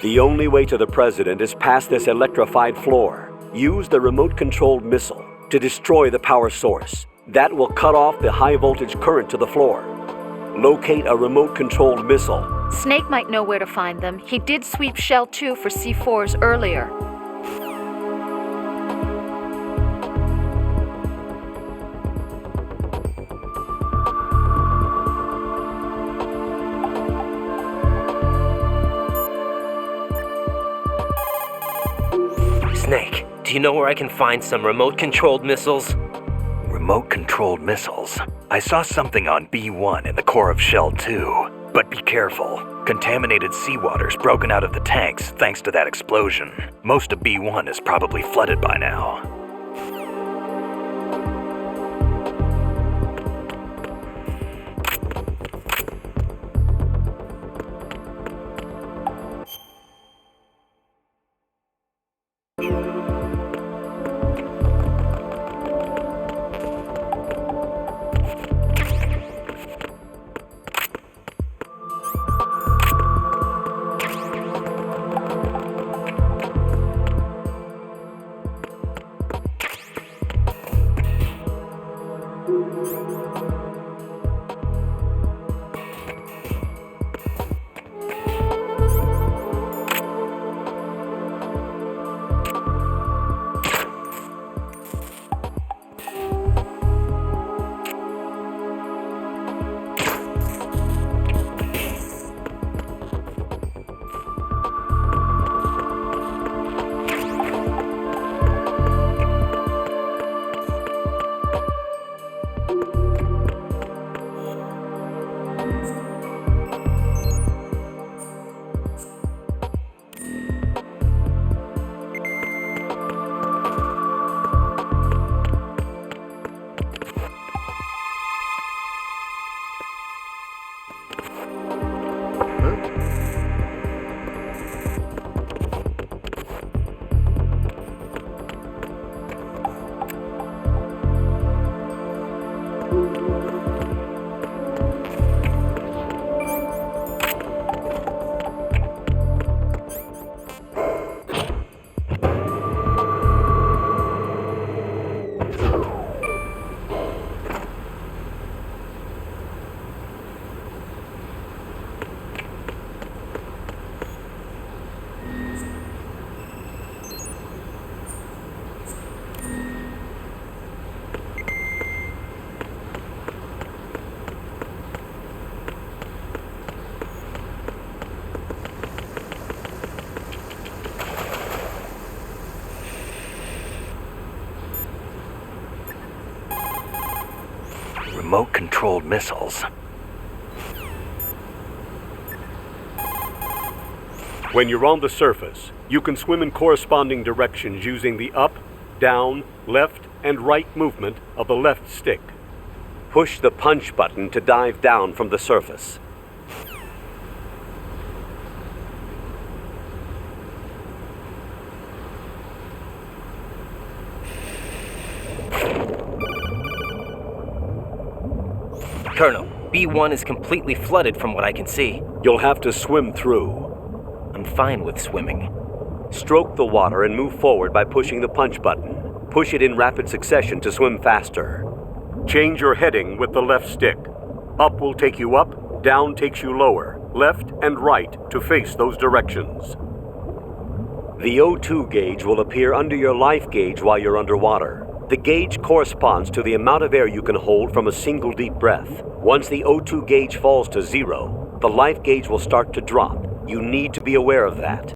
The only way to the president is past this electrified floor. Use the remote-controlled missile to destroy the power source. That will cut off the high-voltage current to the floor. Locate a remote-controlled missile. Snake might know where to find them. He did sweep Shell 2 for C4s earlier. Snake, do you know where I can find some remote-controlled missiles? Remote-controlled missiles. I saw something on B1 in the core of Shell 2. But be careful. Contaminated seawater's broken out of the tanks thanks to that explosion. Most of B1 is probably flooded by now. Remote-controlled missiles. When you're on the surface, you can swim in corresponding directions using the up, down, left, and right movement of the left stick. Push the punch button to dive down from the surface. Colonel, B1 is completely flooded from what I can see. You'll have to swim through. I'm fine with swimming. Stroke the water and move forward by pushing the punch button. Push it in rapid succession to swim faster. Change your heading with the left stick. Up will take you up, down takes you lower, left and right to face those directions. The O2 gauge will appear under your life gauge while you're underwater. The gauge corresponds to the amount of air you can hold from a single deep breath. Once the O2 gauge falls to 0, the life gauge will start to drop. You need to be aware of that.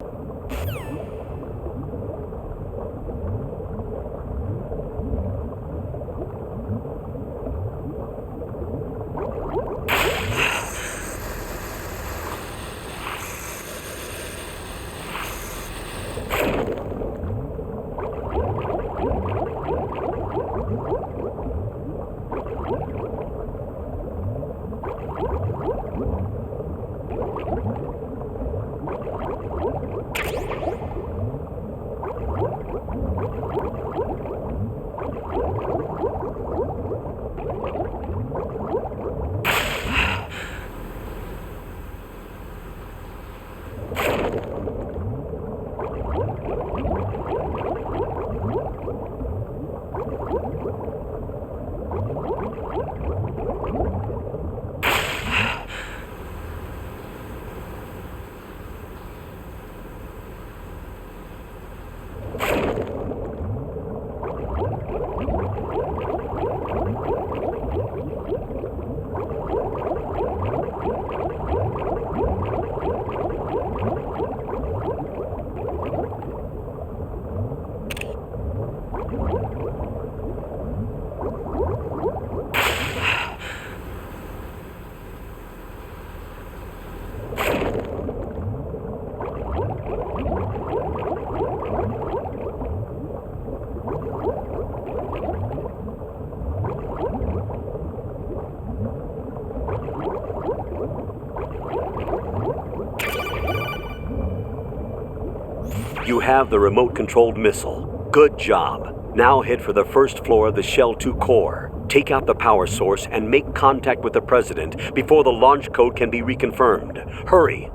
You have the remote-controlled missile. Good job. Now head for the first floor of the Shell 2 core. Take out the power source and make contact with the President before the launch code can be reconfirmed. Hurry!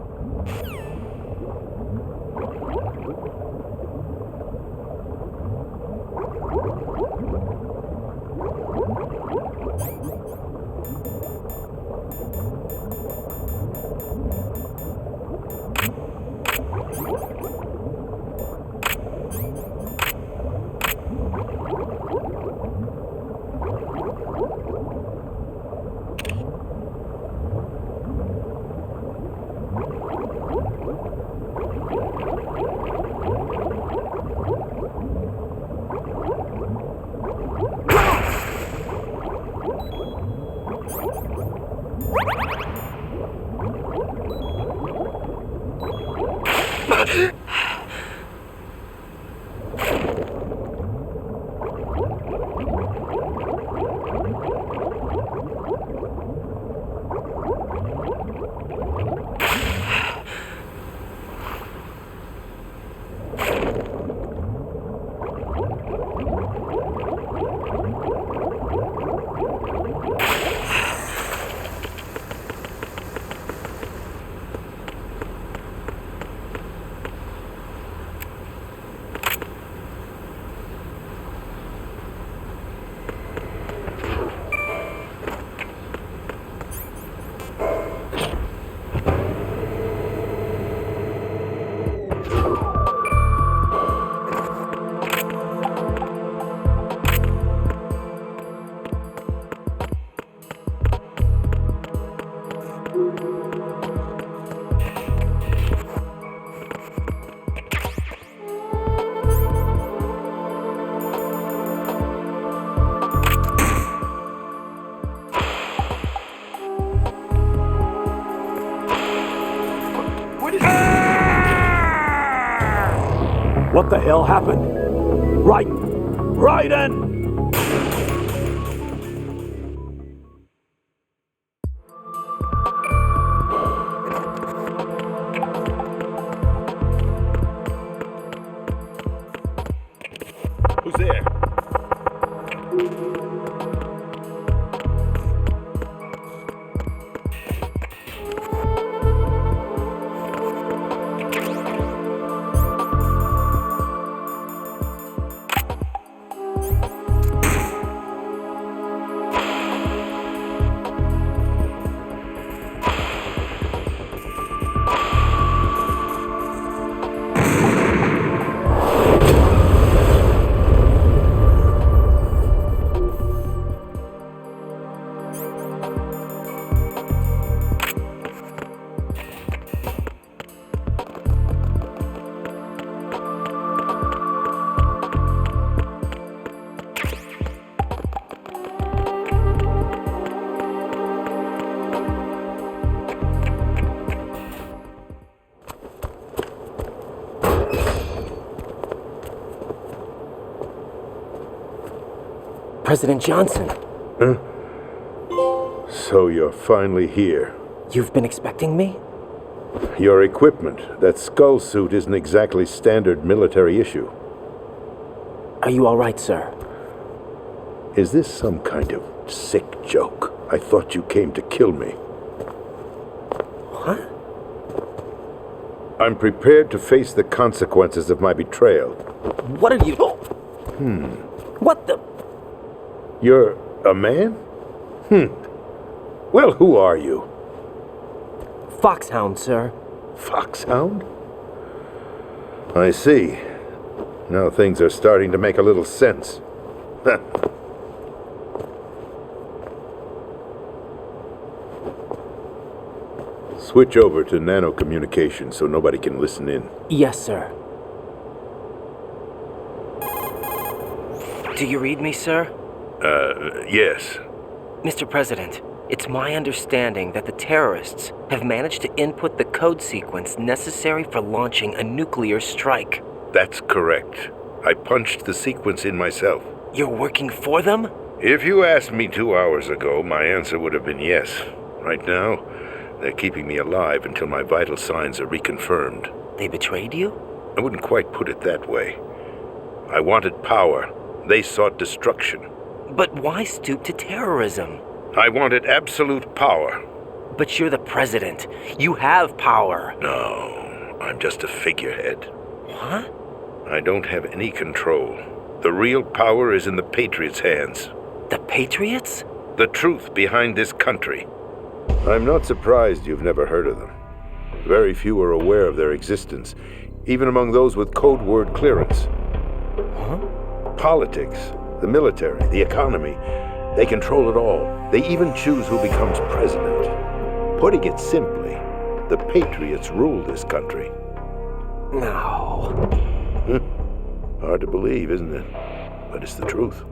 What the hell happened? Raiden! Who's there? President Johnson, So you're finally here. you've been expecting me? Your equipment, that skull suit, isn't exactly standard military issue. Are you all right, sir? Is this some kind of sick joke? I thought you came to kill me. What? I'm prepared to face the consequences of my betrayal. What are you... What the... You're a man? Well, who are you? Foxhound, sir. Foxhound? I see. Now things are starting to make a little sense. Switch over to nano-communication so nobody can listen in. Yes, sir. Do you read me, sir? Yes. Mr. President, it's my understanding that the terrorists have managed to input the code sequence necessary for launching a nuclear strike. That's correct. I punched the sequence in myself. You're working for them? If you asked me 2 hours ago, my answer would have been yes. Right now, they're keeping me alive until my vital signs are reconfirmed. They betrayed you? I wouldn't quite put it that way. I wanted power. They sought destruction. But why stoop to terrorism? I wanted absolute power. But you're the president. You have power. No, I'm just a figurehead. What? I don't have any control. The real power is in the Patriots' hands. The Patriots? The truth behind this country. I'm not surprised you've never heard of them. Very few are aware of their existence, even among those with code word clearance. Huh? Politics, the military, the economy, they control it all. They even choose who becomes president. Putting it simply, the Patriots rule this country. No. Hard to believe, isn't it? But it's the truth.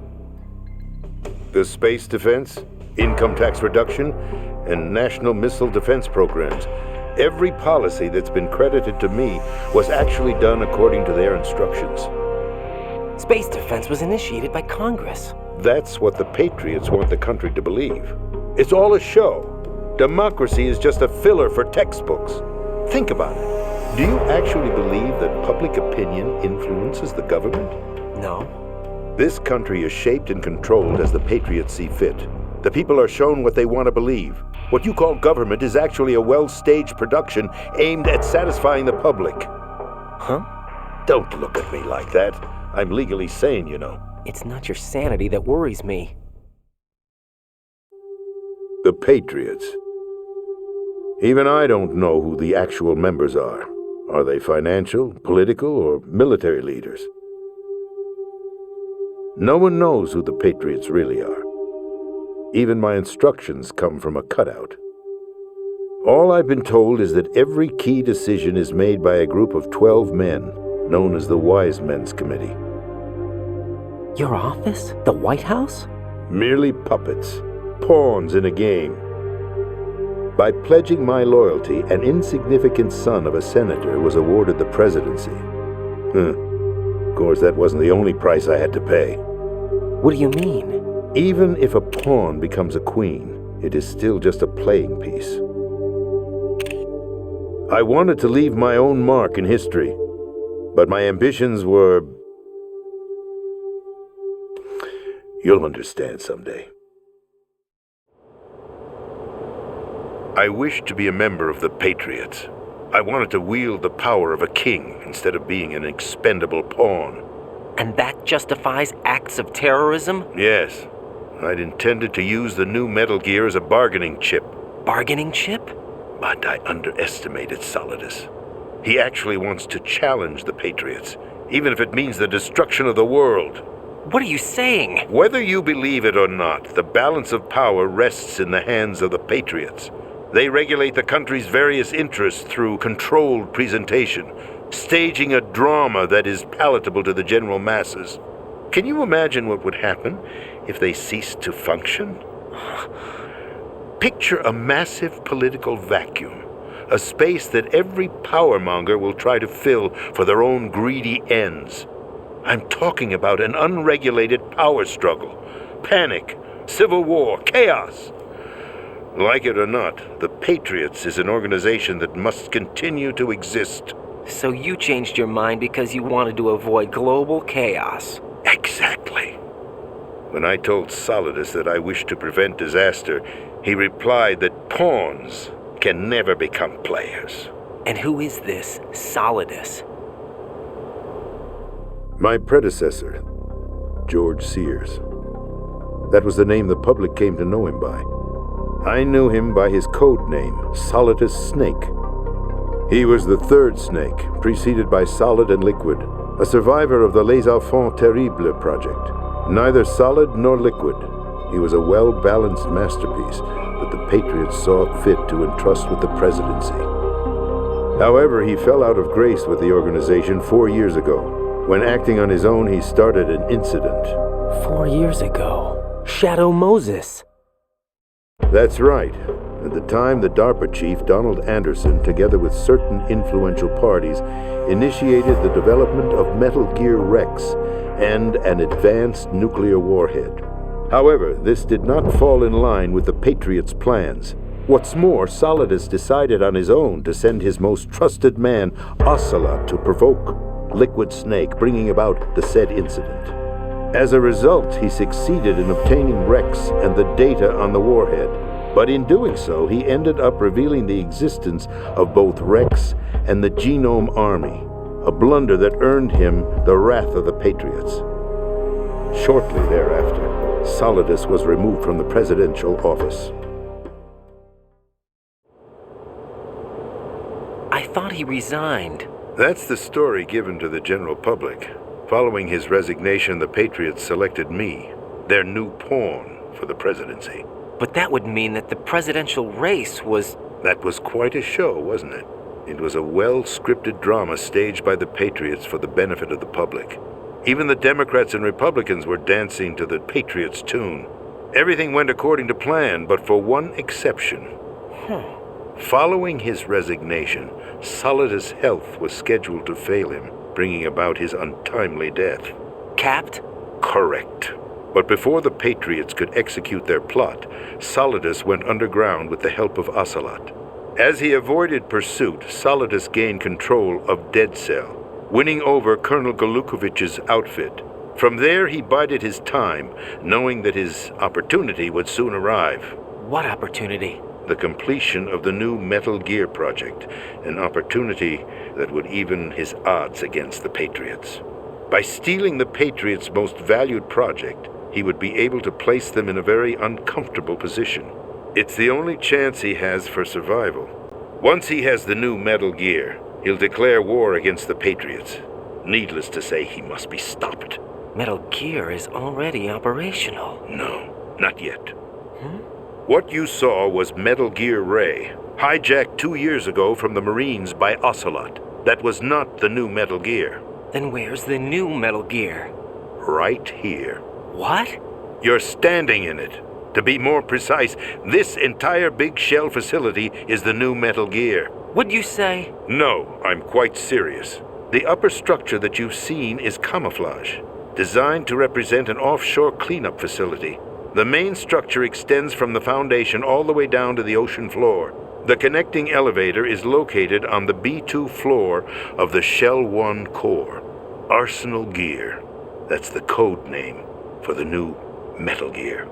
The space defense, income tax reduction, and national missile defense programs. Every policy that's been credited to me was actually done according to their instructions. Space defense was initiated by Congress. That's what the Patriots want the country to believe. It's all a show. Democracy is just a filler for textbooks. Think about it. Do you actually believe that public opinion influences the government? No. This country is shaped and controlled as the Patriots see fit. The people are shown what they want to believe. What you call government is actually a well-staged production aimed at satisfying the public. Huh? Don't look at me like that. I'm legally sane, you know. It's not your sanity that worries me. The Patriots. Even I don't know who the actual members are. Are they financial, political, or military leaders? No one knows who the Patriots really are. Even my instructions come from a cutout. All I've been told is that every key decision is made by a group of 12 men, known as the Wise Men's Committee. Your office? The White House? Merely puppets, pawns in a game. By pledging my loyalty, an insignificant son of a senator was awarded the presidency. Of course, that wasn't the only price I had to pay. What do you mean? Even if a pawn becomes a queen, it is still just a playing piece. I wanted to leave my own mark in history, but my ambitions were... You'll understand someday. I wished to be a member of the Patriots. I wanted to wield the power of a king instead of being an expendable pawn. And that justifies acts of terrorism? Yes. I'd intended to use the new Metal Gear as a bargaining chip. Bargaining chip? But I underestimated Solidus. He actually wants to challenge the Patriots, even if it means the destruction of the world. What are you saying? Whether you believe it or not, the balance of power rests in the hands of the Patriots. They regulate the country's various interests through controlled presentation, staging a drama that is palatable to the general masses. Can you imagine what would happen if they ceased to function? Picture a massive political vacuum, a space that every powermonger will try to fill for their own greedy ends. I'm talking about an unregulated power struggle, panic, civil war, chaos. Like it or not, the Patriots is an organization that must continue to exist. So you changed your mind because you wanted to avoid global chaos. Exactly. When I told Solidus that I wished to prevent disaster, he replied that pawns can never become players. And who is this Solidus? My predecessor, George Sears. That was the name the public came to know him by. I knew him by his code name, Solidus Snake. He was the third snake, preceded by Solid and Liquid, a survivor of the Les Enfants Terribles project. Neither solid nor liquid, he was a well-balanced masterpiece that the Patriots saw fit to entrust with the presidency. However, he fell out of grace with the organization 4 years ago. When acting on his own, he started an incident. 4 years ago? Shadow Moses. That's right. At the time, the DARPA chief, Donald Anderson, together with certain influential parties, initiated the development of Metal Gear Rex and an advanced nuclear warhead. However, this did not fall in line with the Patriots' plans. What's more, Solidus decided on his own to send his most trusted man, Ocelot, to provoke. Liquid Snake, bringing about the said incident. As a result, he succeeded in obtaining Rex and the data on the warhead. But in doing so, he ended up revealing the existence of both Rex and the Genome Army, a blunder that earned him the wrath of the Patriots. Shortly thereafter, Solidus was removed from the presidential office. I thought he resigned. That's the story given to the general public. Following his resignation, the Patriots selected me, their new pawn, for the presidency. But that would mean that the presidential race was... That was quite a show, wasn't it? It was a well-scripted drama staged by the Patriots for the benefit of the public. Even the Democrats and Republicans were dancing to the Patriots' tune. Everything went according to plan, but for one exception. Following his resignation, Solidus' health was scheduled to fail him, bringing about his untimely death. Capped? Correct. But before the Patriots could execute their plot, Solidus went underground with the help of Ocelot. As he avoided pursuit, Solidus gained control of Dead Cell, winning over Colonel Golukovich's outfit. From there, he bided his time, knowing that his opportunity would soon arrive. What opportunity? The completion of the new Metal Gear project, an opportunity that would even his odds against the Patriots. By stealing the Patriots' most valued project, he would be able to place them in a very uncomfortable position. It's the only chance he has for survival. Once he has the new Metal Gear, he'll declare war against the Patriots. Needless to say, he must be stopped. Metal Gear is already operational. No, not yet. What you saw was Metal Gear Ray, hijacked 2 years ago from the Marines by Ocelot. That was not the new Metal Gear. Then where's the new Metal Gear? Right here. What? You're standing in it. To be more precise, this entire big shell facility is the new Metal Gear. What'd you say? No, I'm quite serious. The upper structure that you've seen is camouflage, designed to represent an offshore cleanup facility. The main structure extends from the foundation all the way down to the ocean floor. The connecting elevator is located on the B2 floor of the Shell 1 core. Arsenal Gear. That's the code name for the new Metal Gear.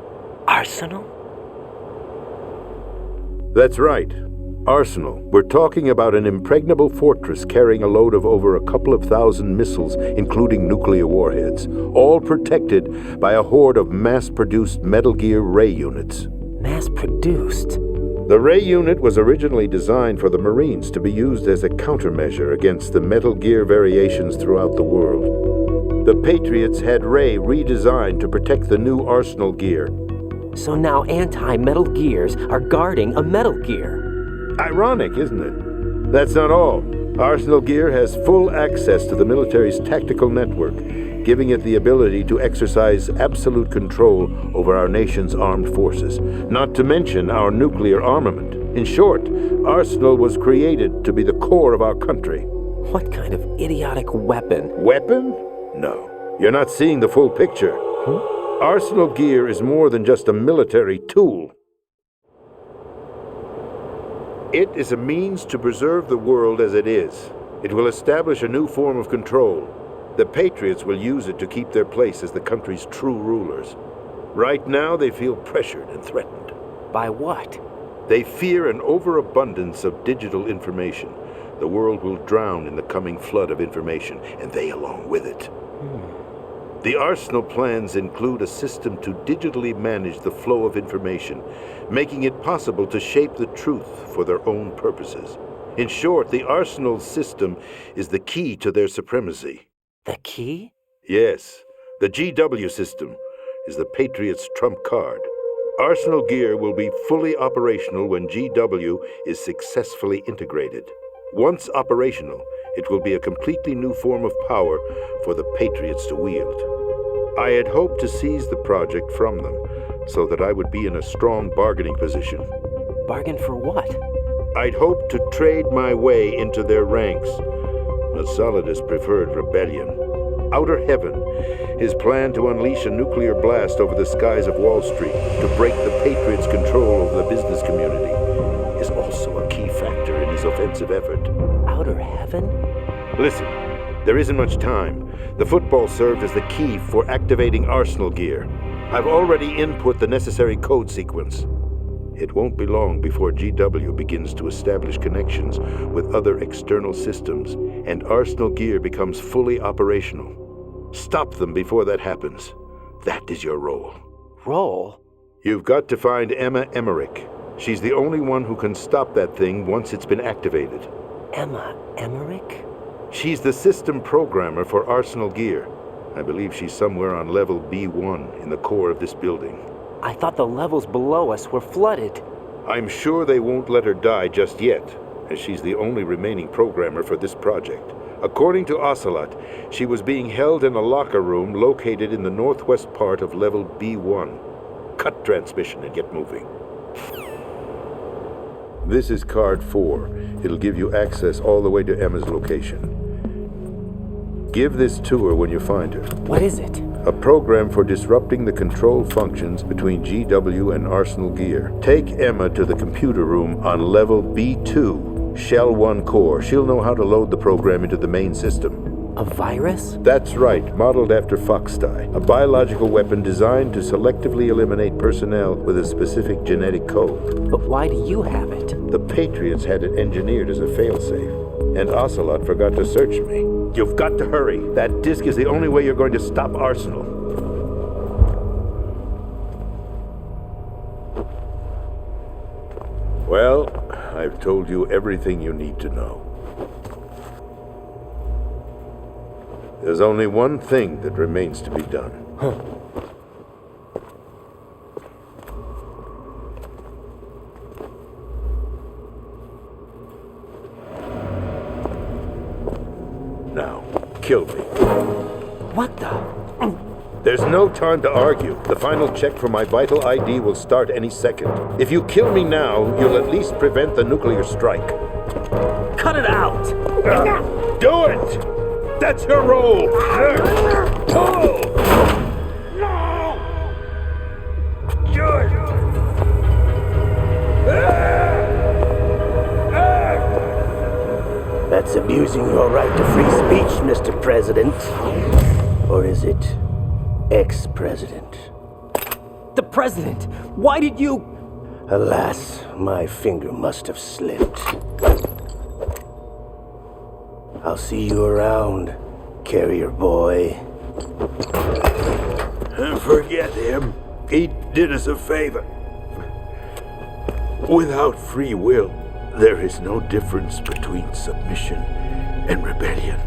Arsenal? That's right. Arsenal. We're talking about an impregnable fortress carrying a load of over a couple of thousand missiles, including nuclear warheads, all protected by a horde of mass-produced Metal Gear Ray units. Mass-produced? The Ray unit was originally designed for the Marines to be used as a countermeasure against the Metal Gear variations throughout the world. The Patriots had Ray redesigned to protect the new Arsenal Gear. So now anti-Metal Gears are guarding a Metal Gear. Ironic, isn't it? That's not all. Arsenal Gear has full access to the military's tactical network, giving it the ability to exercise absolute control over our nation's armed forces, not to mention our nuclear armament. In short, Arsenal was created to be the core of our country. What kind of idiotic weapon? Weapon? No. You're not seeing the full picture. Arsenal Gear is more than just a military tool. It is a means to preserve the world as it is. It will establish a new form of control. The Patriots will use it to keep their place as the country's true rulers. Right now, they feel pressured and threatened. By what? They fear an overabundance of digital information. The world will drown in the coming flood of information, and they along with it. The Arsenal plans include a system to digitally manage the flow of information, making it possible to shape the truth for their own purposes. In short, the Arsenal system is the key to their supremacy. The key? Yes, the GW system is the Patriots' trump card. Arsenal Gear will be fully operational when GW is successfully integrated. Once operational, it will be a completely new form of power for the Patriots to wield. I had hoped to seize the project from them, so that I would be in a strong bargaining position. Bargain for what? I'd hoped to trade my way into their ranks, but Solidus preferred rebellion. Outer Heaven, his plan to unleash a nuclear blast over the skies of Wall Street to break the Patriots' control over the business community, is also a key factor in his offensive effort. Outer Heaven? Listen, There isn't much time. The football served as the key for activating Arsenal gear. I've already input the necessary code sequence. It won't be long before GW begins to establish connections with other external systems, and Arsenal gear becomes fully operational. Stop them before that happens. That is your role. Role? You've got to find Emma Emmerich. She's the only one who can stop that thing once it's been activated. Emma Emmerich? She's the system programmer for Arsenal gear. I believe she's somewhere on level B1 in the core of this building. I thought the levels below us were flooded. I'm sure they won't let her die just yet, as she's the only remaining programmer for this project. According to Ocelot, she was being held in a locker room located in the northwest part of level B1. Cut transmission and get moving. This is card 4. It'll give you access all the way to Emma's location. Give this to her when you find her. What is it? A program for disrupting the control functions between GW and Arsenal gear. Take Emma to the computer room on level B2, Shell 1 core. She'll know how to load the program into the main system. A virus? That's right, modeled after Foxdie, a biological weapon designed to selectively eliminate personnel with a specific genetic code. But why do you have it? The Patriots had it engineered as a failsafe, and Ocelot forgot to search me. You've got to hurry. That disk is the only way you're going to stop Arsenal. Well, I've told you everything you need to know. There's only one thing that remains to be done. Now, kill me. What the? There's no time to argue. The final check for my vital ID will start any second. If you kill me now, you'll at least prevent the nuclear strike. Cut it out! Do it! That's your role! Pull! No! Do it! That's abusing your right to free speech, Mr. President. Or is it ex-president? The president! Why did you... Alas, my finger must have slipped. I'll see you around, carrier boy. Forget him. He did us a favor. Without free will, there is no difference between submission and rebellion.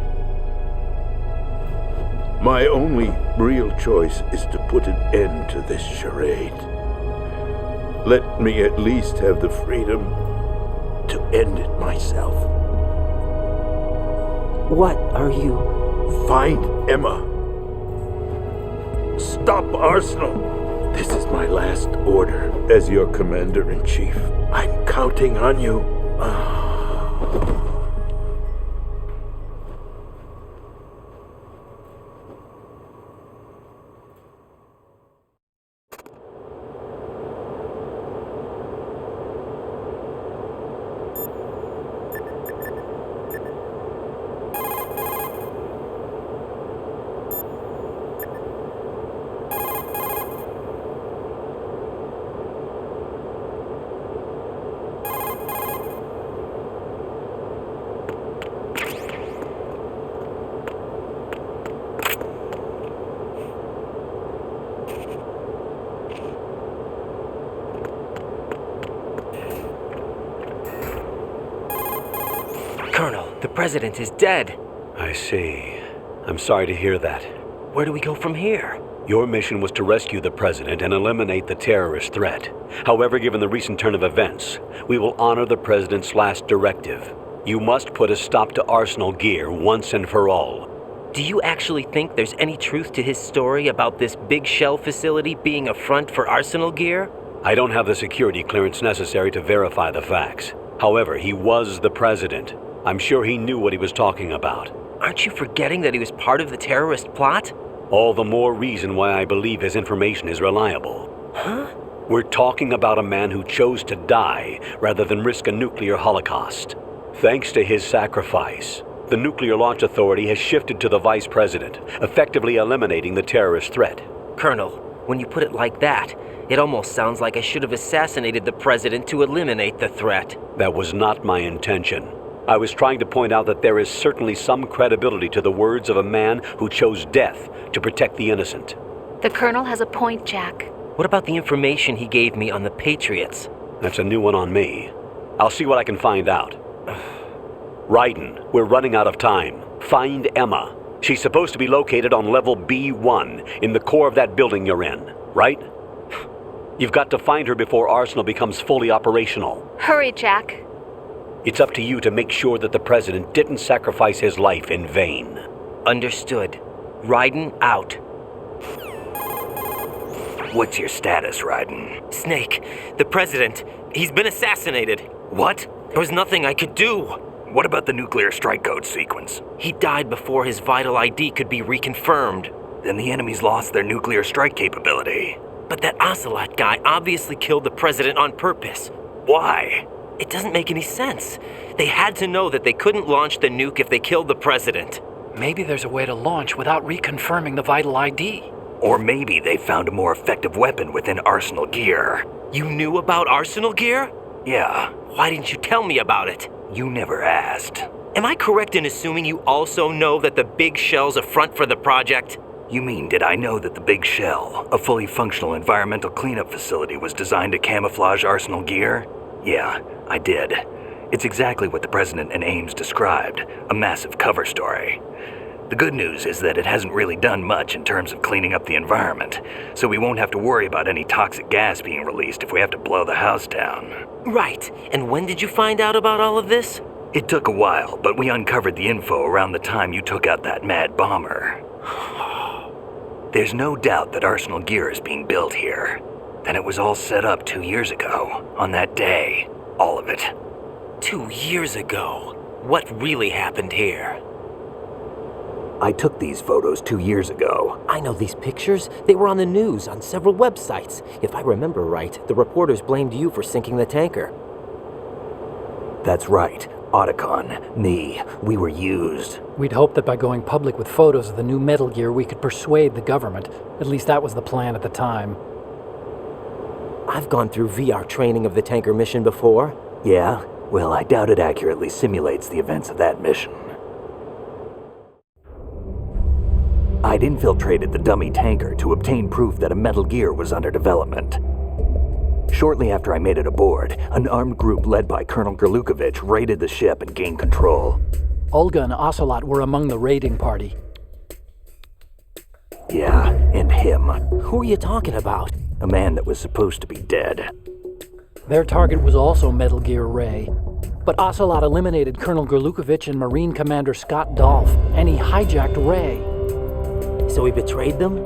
My only real choice is to put an end to this charade. Let me at least have the freedom to end it myself. What are you... Find Emma. Stop Arsenal. This is my last order as your commander-in-chief. I'm counting on you. Colonel, the president is dead. I see. I'm sorry to hear that. Where do we go from here? Your mission was to rescue the president and eliminate the terrorist threat. However, given the recent turn of events, we will honor the president's last directive. You must put a stop to Arsenal gear once and for all. Do you actually think there's any truth to his story about this big shell facility being a front for Arsenal gear? I don't have the security clearance necessary to verify the facts. However, he was the president. I'm sure he knew what he was talking about. Aren't you forgetting that he was part of the terrorist plot? All the more reason why I believe his information is reliable. Huh? We're talking about a man who chose to die rather than risk a nuclear holocaust. Thanks to his sacrifice, The Nuclear Launch Authority has shifted to the Vice President, effectively eliminating the terrorist threat. Colonel, when you put it like that, it almost sounds like I should have assassinated the President to eliminate the threat. That was not my intention. I was trying to point out that there is certainly some credibility to the words of a man who chose death to protect the innocent. The Colonel has a point, Jack. What about the information he gave me on the Patriots? That's a new one on me. I'll see what I can find out. Raiden, we're running out of time. Find Emma. She's supposed to be located on level B1 in the core of that building you're in, right? You've got to find her before Arsenal becomes fully operational. Hurry, Jack. It's up to you to make sure that the President didn't sacrifice his life in vain. Understood. Raiden out. What's your status, Raiden? Snake, the President, he's been assassinated. What? There was nothing I could do. What about the nuclear strike code sequence? He died before his vital ID could be reconfirmed. Then the enemy's lost their nuclear strike capability. But that Ocelot guy obviously killed the President on purpose. Why? It doesn't make any sense. They had to know that they couldn't launch the nuke if they killed the President. Maybe there's a way to launch without reconfirming the vital ID. Or maybe they found a more effective weapon within Arsenal gear. You knew about Arsenal gear? Yeah. Why didn't you tell me about it? You never asked. Am I correct in assuming you also know that the Big Shell's a front for the project? You mean, did I know that the Big Shell, a fully functional environmental cleanup facility, was designed to camouflage Arsenal gear? Yeah, I did. It's exactly what the President and Ames described, a massive cover story. The good news is that it hasn't really done much in terms of cleaning up the environment, so we won't have to worry about any toxic gas being released if we have to blow the house down. Right. And when did you find out about all of this? It took a while, but we uncovered the info around the time you took out that mad bomber. There's no doubt that Arsenal gear is being built here. Then it was all set up 2 years ago, on that day. All of it. 2 years ago? What really happened here? I took these photos 2 years ago. I know these pictures. They were on the news, on several websites. If I remember right, the reporters blamed you for sinking the tanker. That's right. Otacon, me, we were used. We'd hoped that by going public with photos of the new Metal Gear, we could persuade the government. At least that was the plan at the time. I've gone through VR training of the tanker mission before. Yeah? Well, I doubt it accurately simulates the events of that mission. I'd infiltrated the dummy tanker to obtain proof that a Metal Gear was under development. Shortly after I made it aboard, an armed group led by Colonel Gerlukovich raided the ship and gained control. Olga and Ocelot were among the raiding party. Yeah, and him. Who are you talking about? A man that was supposed to be dead. Their target was also Metal Gear Ray. But Ocelot eliminated Colonel Gerlukovich and Marine Commander Scott Dolph, and he hijacked Ray. So he betrayed them?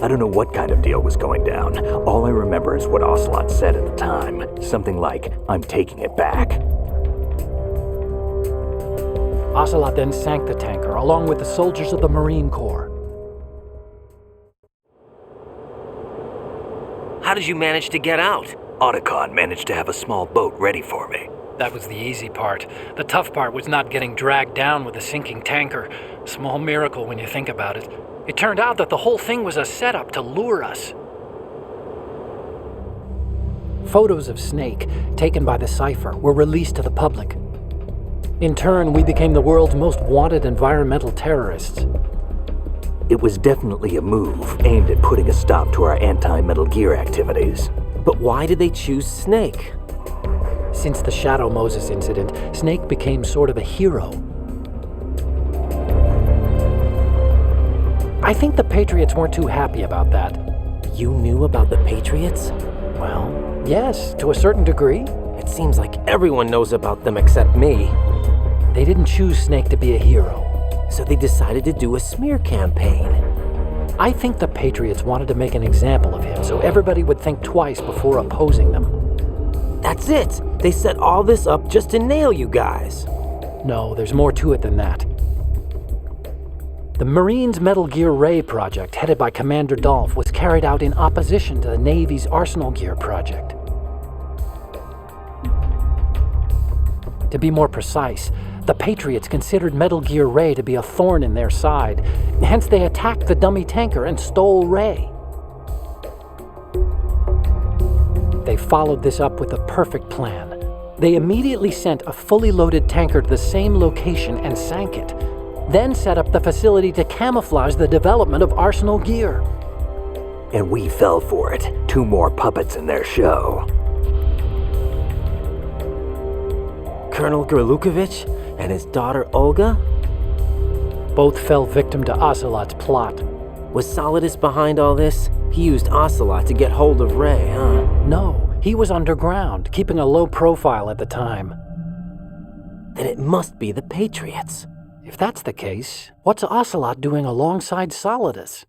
I don't know what kind of deal was going down. All I remember is what Ocelot said at the time. Something like, "I'm taking it back." Ocelot then sank the tanker, along with the soldiers of the Marine Corps. How did you manage to get out? Otacon managed to have a small boat ready for me. That was the easy part. The tough part was not getting dragged down with a sinking tanker. Small miracle when you think about it. It turned out that the whole thing was a setup to lure us. Photos of Snake, taken by the Cypher, were released to the public. In turn, we became the world's most wanted environmental terrorists. It was definitely a move aimed at putting a stop to our anti-Metal Gear activities. But why did they choose Snake? Since the Shadow Moses incident, Snake became sort of a hero. I think the Patriots weren't too happy about that. You knew about the Patriots? Well, yes, to a certain degree. It seems like everyone knows about them except me. They didn't choose Snake to be a hero. So they decided to do a smear campaign. I think the Patriots wanted to make an example of him so everybody would think twice before opposing them. That's it! They set all this up just to nail you guys. No, there's more to it than that. The Marines' Metal Gear Ray project, headed by Commander Dolph, was carried out in opposition to the Navy's Arsenal Gear project. To be more precise, The Patriots considered Metal Gear Ray to be a thorn in their side, hence they attacked the dummy tanker and stole Ray. They followed this up with a perfect plan. They immediately sent a fully loaded tanker to the same location and sank it, then set up the facility to camouflage the development of Arsenal gear. And we fell for it. 2 more puppets in their show. Colonel Gerlukovich and his daughter Olga? Both fell victim to Ocelot's plot. Was Solidus behind all this? He used Ocelot to get hold of Ray, huh? No, he was underground, keeping a low profile at the time. Then it must be the Patriots. If that's the case, what's Ocelot doing alongside Solidus?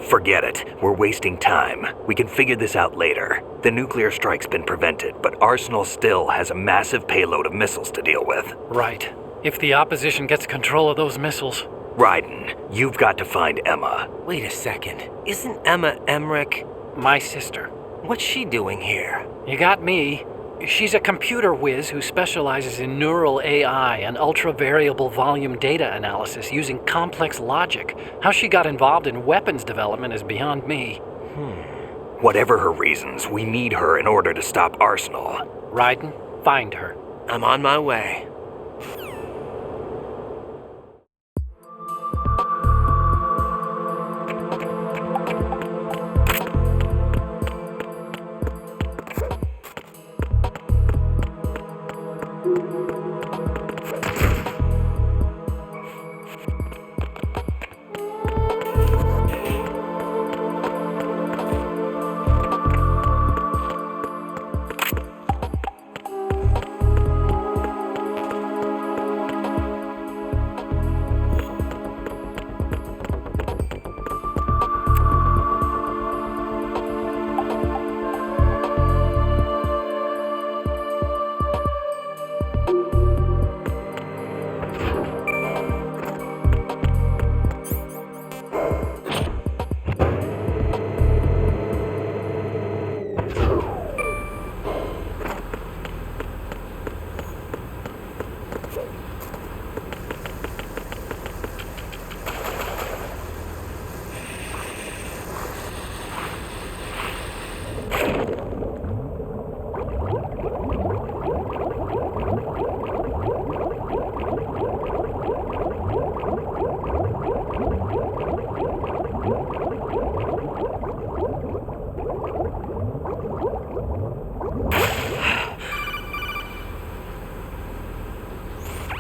Forget it. We're wasting time. We can figure this out later. The nuclear strike's been prevented, but Arsenal still has a massive payload of missiles to deal with. Right. If the opposition gets control of those missiles. Raiden, you've got to find Emma. Wait a second. Isn't Emma Emmerich? My sister. What's she doing here? You got me. She's a computer whiz who specializes in neural AI and ultra-variable volume data analysis using complex logic. How she got involved in weapons development is beyond me. Whatever her reasons, we need her in order to stop Arsenal. Raiden, find her. I'm on my way.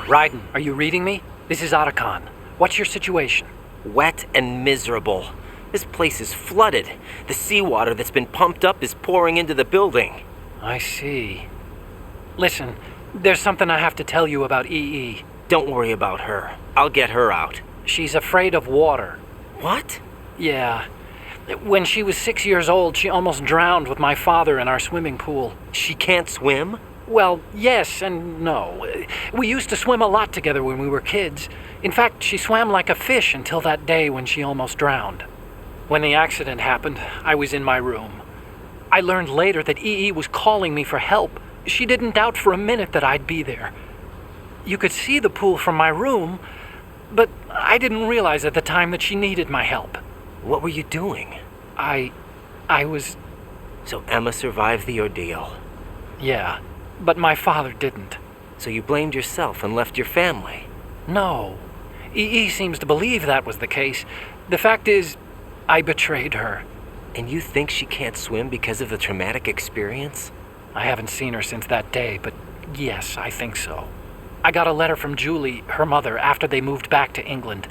Raiden, are you reading me? This is Otacon. What's your situation? Wet and miserable. This place is flooded. The seawater that's been pumped up is pouring into the building. I see. Listen, there's something I have to tell you about EE. Don't worry about her. I'll get her out. She's afraid of water. What? Yeah. When she was 6 years old, she almost drowned with my father in our swimming pool. She can't swim? Well, yes and no. We used to swim a lot together when we were kids. In fact, she swam like a fish until that day when she almost drowned. When the accident happened, I was in my room. I learned later that EE was calling me for help. She didn't doubt for a minute that I'd be there. You could see the pool from my room, but I didn't realize at the time that she needed my help. What were you doing? I was... So Emma survived the ordeal. Yeah, but my father didn't. So you blamed yourself and left your family? No. EE seems to believe that was the case. The fact is, I betrayed her. And you think she can't swim because of the traumatic experience? I haven't seen her since that day, but yes, I think so. I got a letter from Julie, her mother, after they moved back to England.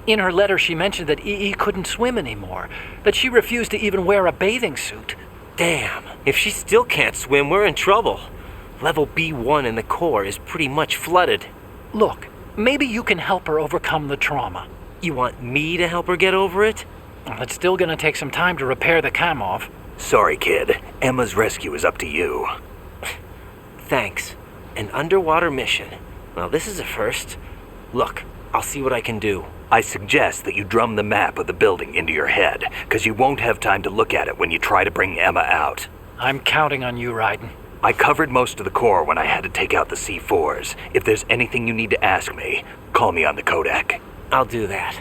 In her letter, she mentioned that EE couldn't swim anymore, that she refused to even wear a bathing suit. Damn, if she still can't swim, we're in trouble. Level B1 in the core is pretty much flooded. Look, maybe you can help her overcome the trauma. You want me to help her get over it? Well, it's still gonna take some time to repair the Kamov. Sorry, kid. Emma's rescue is up to you. Thanks. An underwater mission. Well, this is a first. Look, I'll see what I can do. I suggest that you drum the map of the building into your head, because you won't have time to look at it when you try to bring Emma out. I'm counting on you, Raiden. I covered most of the core when I had to take out the C4s. If there's anything you need to ask me, call me on the Kodak. I'll do that.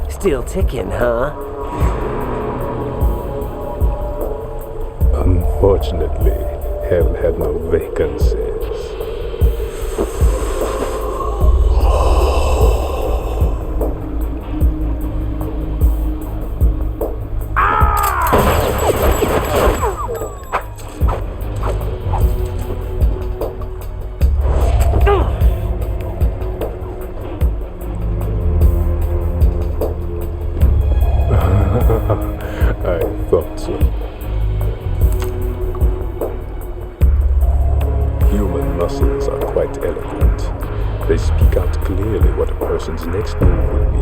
Still ticking, huh? Unfortunately, hell had no vacancies. I thought so. Human muscles are quite eloquent. They speak out clearly what a person's next move will be.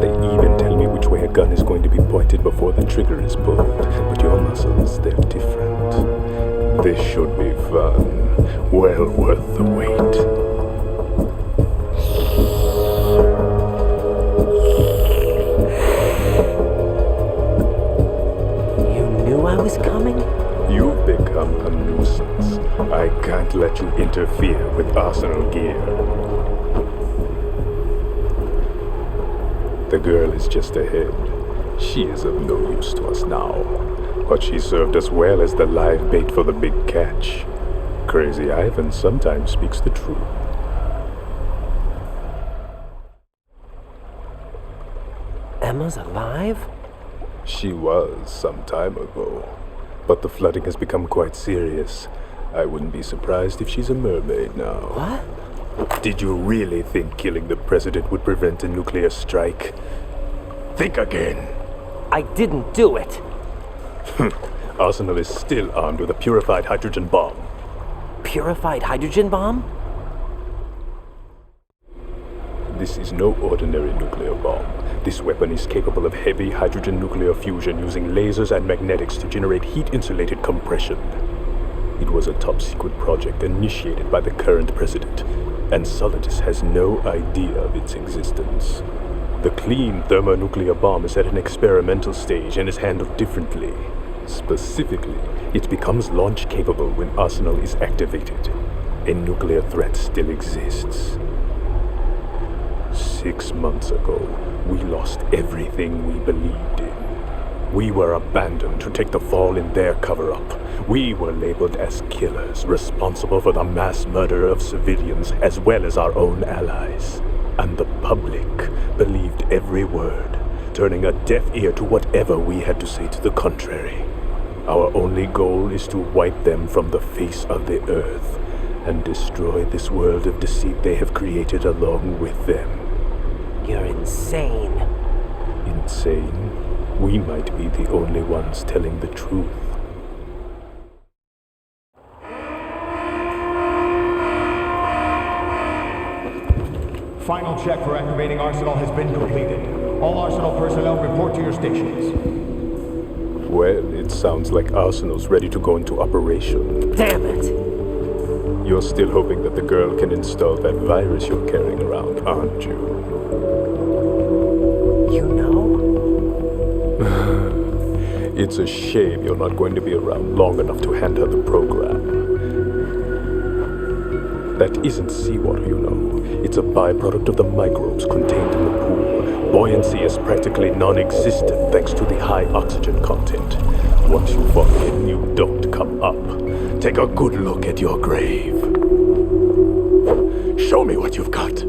They even tell me which way a gun is going to be pointed before the trigger is pulled. But your muscles, they're different. This should be fun. Well worth the wait. I was coming? You've become a nuisance. I can't let you interfere with Arsenal gear. The girl is just ahead. She is of no use to us now, but she served us well as the live bait for the big catch. Crazy Ivan sometimes speaks the truth. Emma's alive? She was some time ago, but the flooding has become quite serious. I wouldn't be surprised if she's a mermaid now. What? Did you really think killing the president would prevent a nuclear strike? Think again. I didn't do it. Arsenal is still armed with a purified hydrogen bomb. Purified hydrogen bomb? This is no ordinary nuclear bomb. This weapon is capable of heavy hydrogen nuclear fusion using lasers and magnetics to generate heat-insulated compression. It was a top-secret project initiated by the current president, and Solidus has no idea of its existence. The clean thermonuclear bomb is at an experimental stage and is handled differently. Specifically, it becomes launch-capable when Arsenal is activated. A nuclear threat still exists. 6 months ago, we lost everything we believed in. We were abandoned to take the fall in their cover-up. We were labeled as killers, responsible for the mass murder of civilians as well as our own allies. And the public believed every word, turning a deaf ear to whatever we had to say to the contrary. Our only goal is to wipe them from the face of the earth and destroy this world of deceit they have created along with them. You're insane. Insane? We might be the only ones telling the truth. Final check for activating Arsenal has been completed. All Arsenal personnel report to your stations. Well, it sounds like Arsenal's ready to go into operation. Damn it! You're still hoping that the girl can install that virus you're carrying around, aren't you? You know? It's a shame you're not going to be around long enough to hand her the program. That isn't seawater, you know. It's a byproduct of the microbes contained in the pool. Buoyancy is practically non-existent thanks to the high oxygen content. Once you fall in, you don't come up. Take a good look at your grave. Show me what you've got.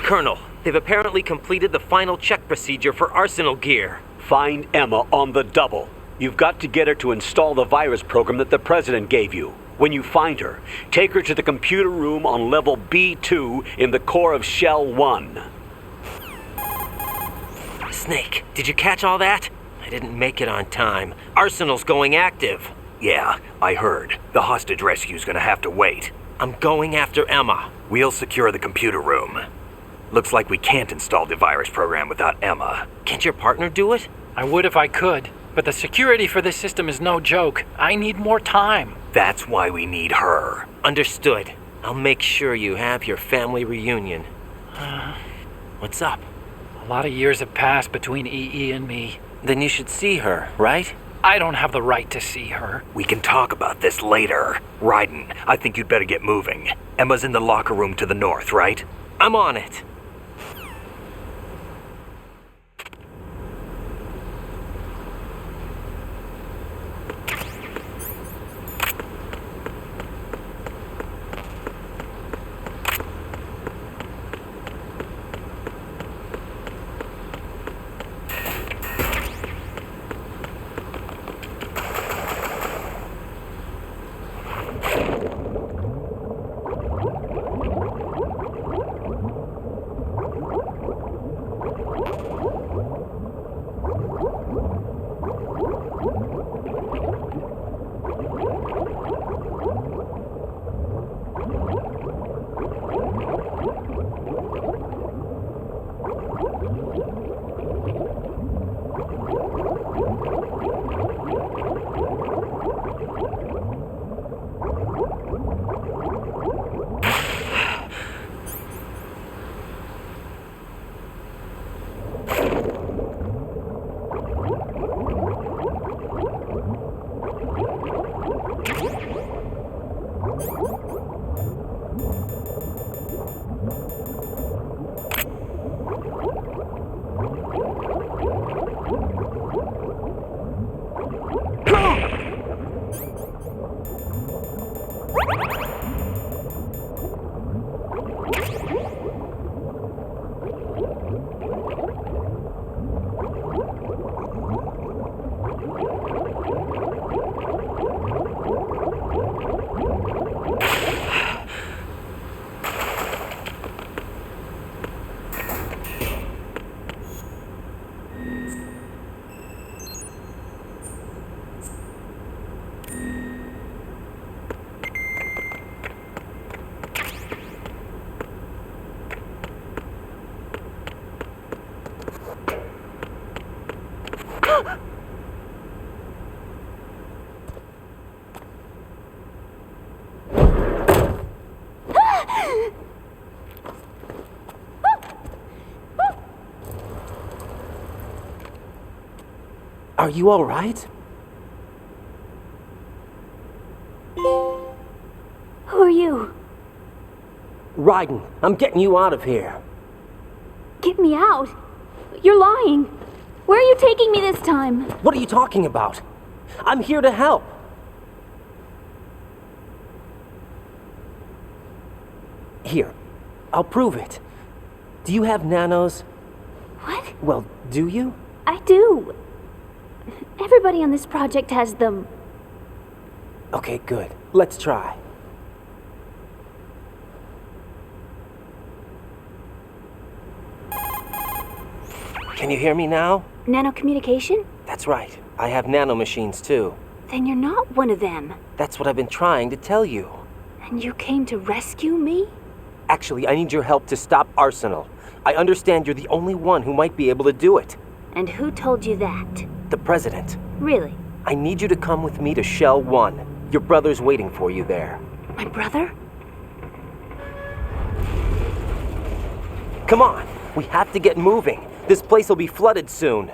Colonel, they've apparently completed the final check procedure for arsenal gear. Find Emma on the double. You've got to get her to install the virus program that the President gave you. When you find her, take her to the computer room on level B2 in the core of Shell 1. Snake, did you catch all that? I didn't make it on time. Arsenal's going active. Yeah, I heard. The hostage rescue's gonna have to wait. I'm going after Emma. We'll secure the computer room. Looks like we can't install the virus program without Emma. Can't your partner do it? I would if I could, but the security for this system is no joke. I need more time. That's why we need her. Understood. I'll make sure you have your family reunion. What's up? A lot of years have passed between EE and me. Then you should see her, right? I don't have the right to see her. We can talk about this later. Raiden, I think you'd better get moving. Emma's in the locker room to the north, right? I'm on it. Are you all right? Who are you? Raiden, I'm getting you out of here. Get me out. You're lying. Where are you taking me this time? What are you talking about? I'm here to help. Here, I'll prove it. Do you have nanos? What? Well, do you? I do. Everybody on this project has them. Okay, good. Let's try. Can you hear me now? Nanocommunication? That's right. I have nanomachines too. Then you're not one of them. That's what I've been trying to tell you. And you came to rescue me? Actually, I need your help to stop Arsenal. I understand you're the only one who might be able to do it. And who told you that? The President. Really? I need you to come with me to Shell 1. Your brother's waiting for you there. My brother? Come on, we have to get moving. This place will be flooded soon.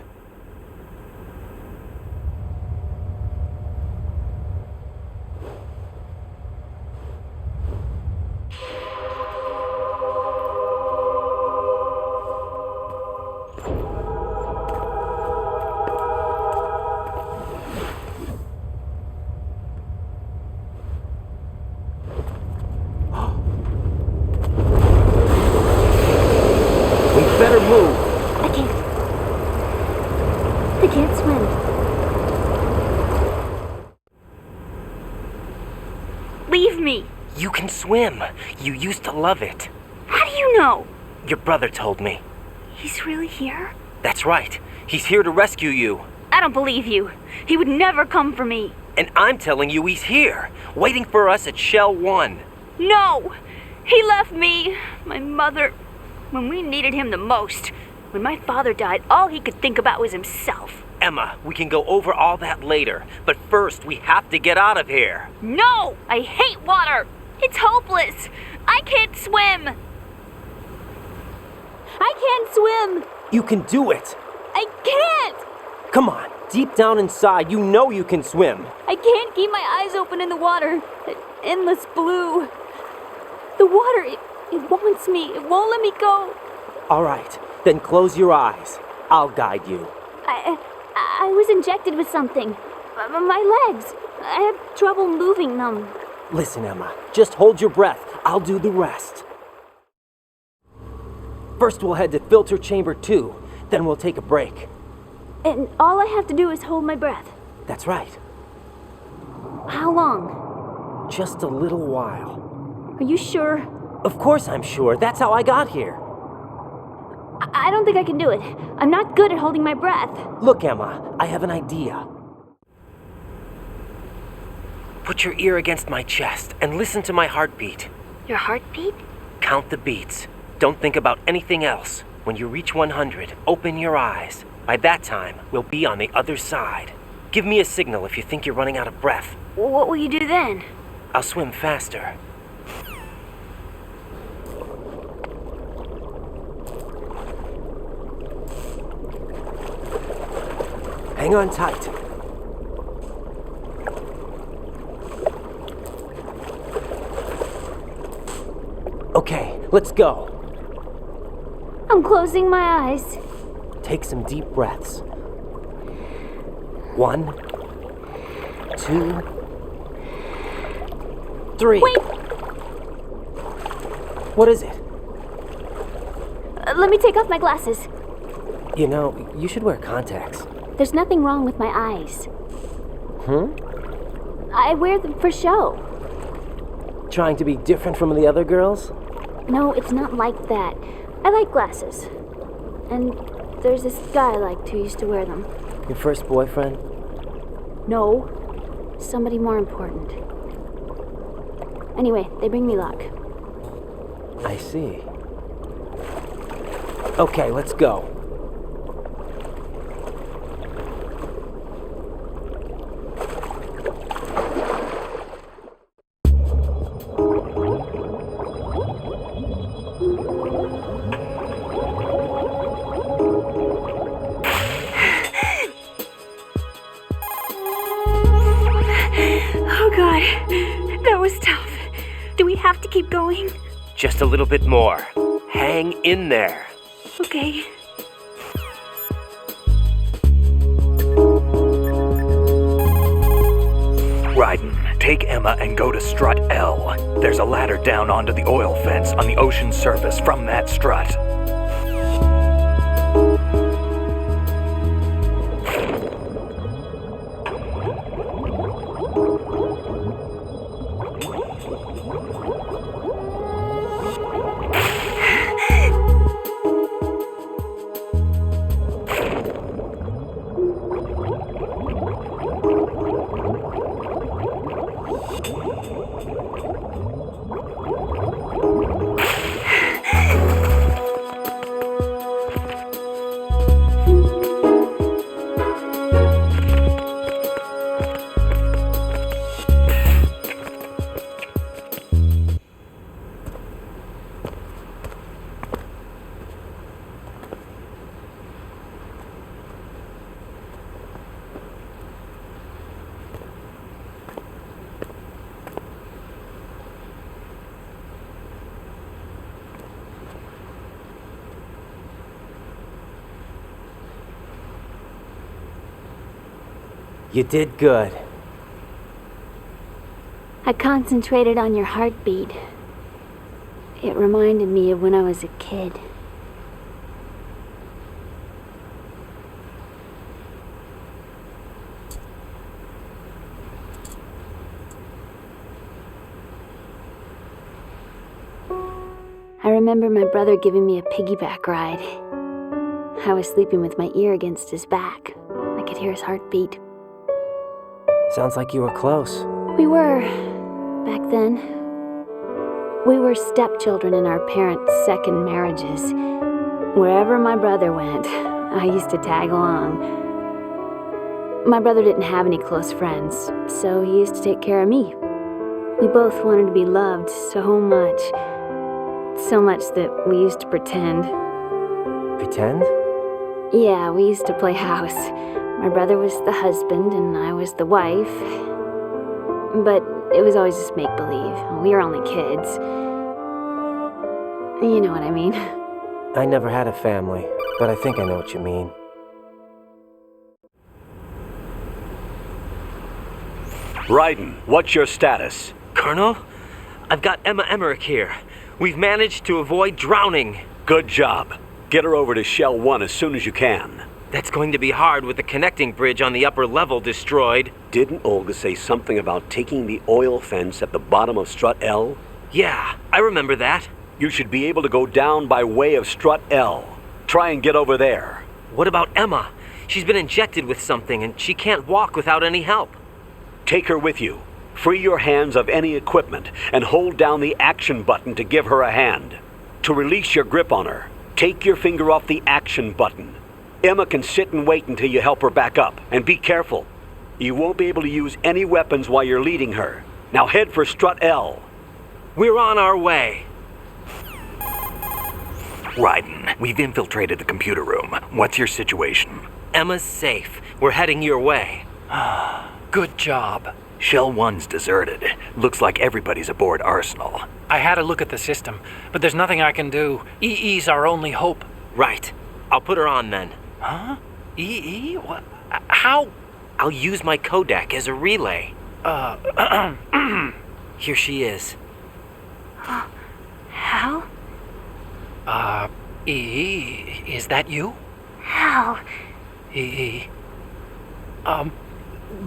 me. You can swim. You used to love it. How do you know? Your brother told me. He's really here? That's right. He's here to rescue you. I don't believe you. He would never come for me. And I'm telling you he's here, waiting for us at Shell 1. No! He left me, my mother, when we needed him the most. When my father died, all he could think about was himself. Emma, we can go over all that later, but first we have to get out of here. No! I hate water! It's hopeless! I can't swim! I can't swim! You can do it. I can't! Come on, deep down inside, you know you can swim. I can't keep my eyes open in the water. That endless blue. The water, it wants me. It won't let me go. All right, then close your eyes. I'll guide you. I was injected with something. My legs. I have trouble moving them. Listen, Emma, just hold your breath. I'll do the rest. First we'll head to filter chamber 2, then we'll take a break. And all I have to do is hold my breath. That's right. How long? Just a little while. Are you sure? Of course I'm sure. That's how I got here. I don't think I can do it. I'm not good at holding my breath. Look, Emma, I have an idea. Put your ear against my chest and listen to my heartbeat. Your heartbeat? Count the beats. Don't think about anything else. When you reach 100, open your eyes. By that time, we'll be on the other side. Give me a signal if you think you're running out of breath. What will you do then? I'll swim faster. Hang on tight. Okay, let's go. I'm closing my eyes. Take some deep breaths. 1, 2, 3. Wait! What is it? Let me take off my glasses. You know, you should wear contacts. There's nothing wrong with my eyes. I wear them for show. Trying to be different from the other girls? No, it's not like that. I like glasses. And there's this guy I liked who used to wear them. Your first boyfriend? No. Somebody more important. Anyway, they bring me luck. I see. Okay, let's go. Oh God, that was tough. Do we have to keep going? Just a little bit more. Hang in there. Okay. Ryden, take Emma and go to strut L. There's a ladder down onto the oil fence on the ocean surface from that strut. You did good. I concentrated on your heartbeat. It reminded me of when I was a kid. I remember my brother giving me a piggyback ride. I was sleeping with my ear against his back. I could hear his heartbeat. Sounds like you were close. We were, back then. We were stepchildren in our parents' second marriages. Wherever my brother went, I used to tag along. My brother didn't have any close friends, so he used to take care of me. We both wanted to be loved so much. So much that we used to pretend. Pretend? Yeah, we used to play house. My brother was the husband and I was the wife. But it was always just make-believe. We were only kids. You know what I mean. I never had a family, but I think I know what you mean. Raiden, what's your status? Colonel, I've got Emma Emmerich here. We've managed to avoid drowning. Good job. Get her over to Shell 1 as soon as you can. That's going to be hard with the connecting bridge on the upper level destroyed. Didn't Olga say something about taking the oil fence at the bottom of Strut L? Yeah, I remember that. You should be able to go down by way of Strut L. Try and get over there. What about Emma? She's been injected with something and she can't walk without any help. Take her with you. Free your hands of any equipment and hold down the action button to give her a hand. To release your grip on her, take your finger off the action button. Emma can sit and wait until you help her back up, and be careful. You won't be able to use any weapons while you're leading her. Now head for Strut L. We're on our way. Raiden, we've infiltrated the computer room. What's your situation? Emma's safe. We're heading your way. Good job. Shell 1's deserted. Looks like everybody's aboard Arsenal. I had a look at the system, but there's nothing I can do. EE's our only hope. Right. I'll put her on then. Huh? EE? What? How? I'll use my Kodak as a relay. Here she is. Hal? EE, is that you? Hal? EE.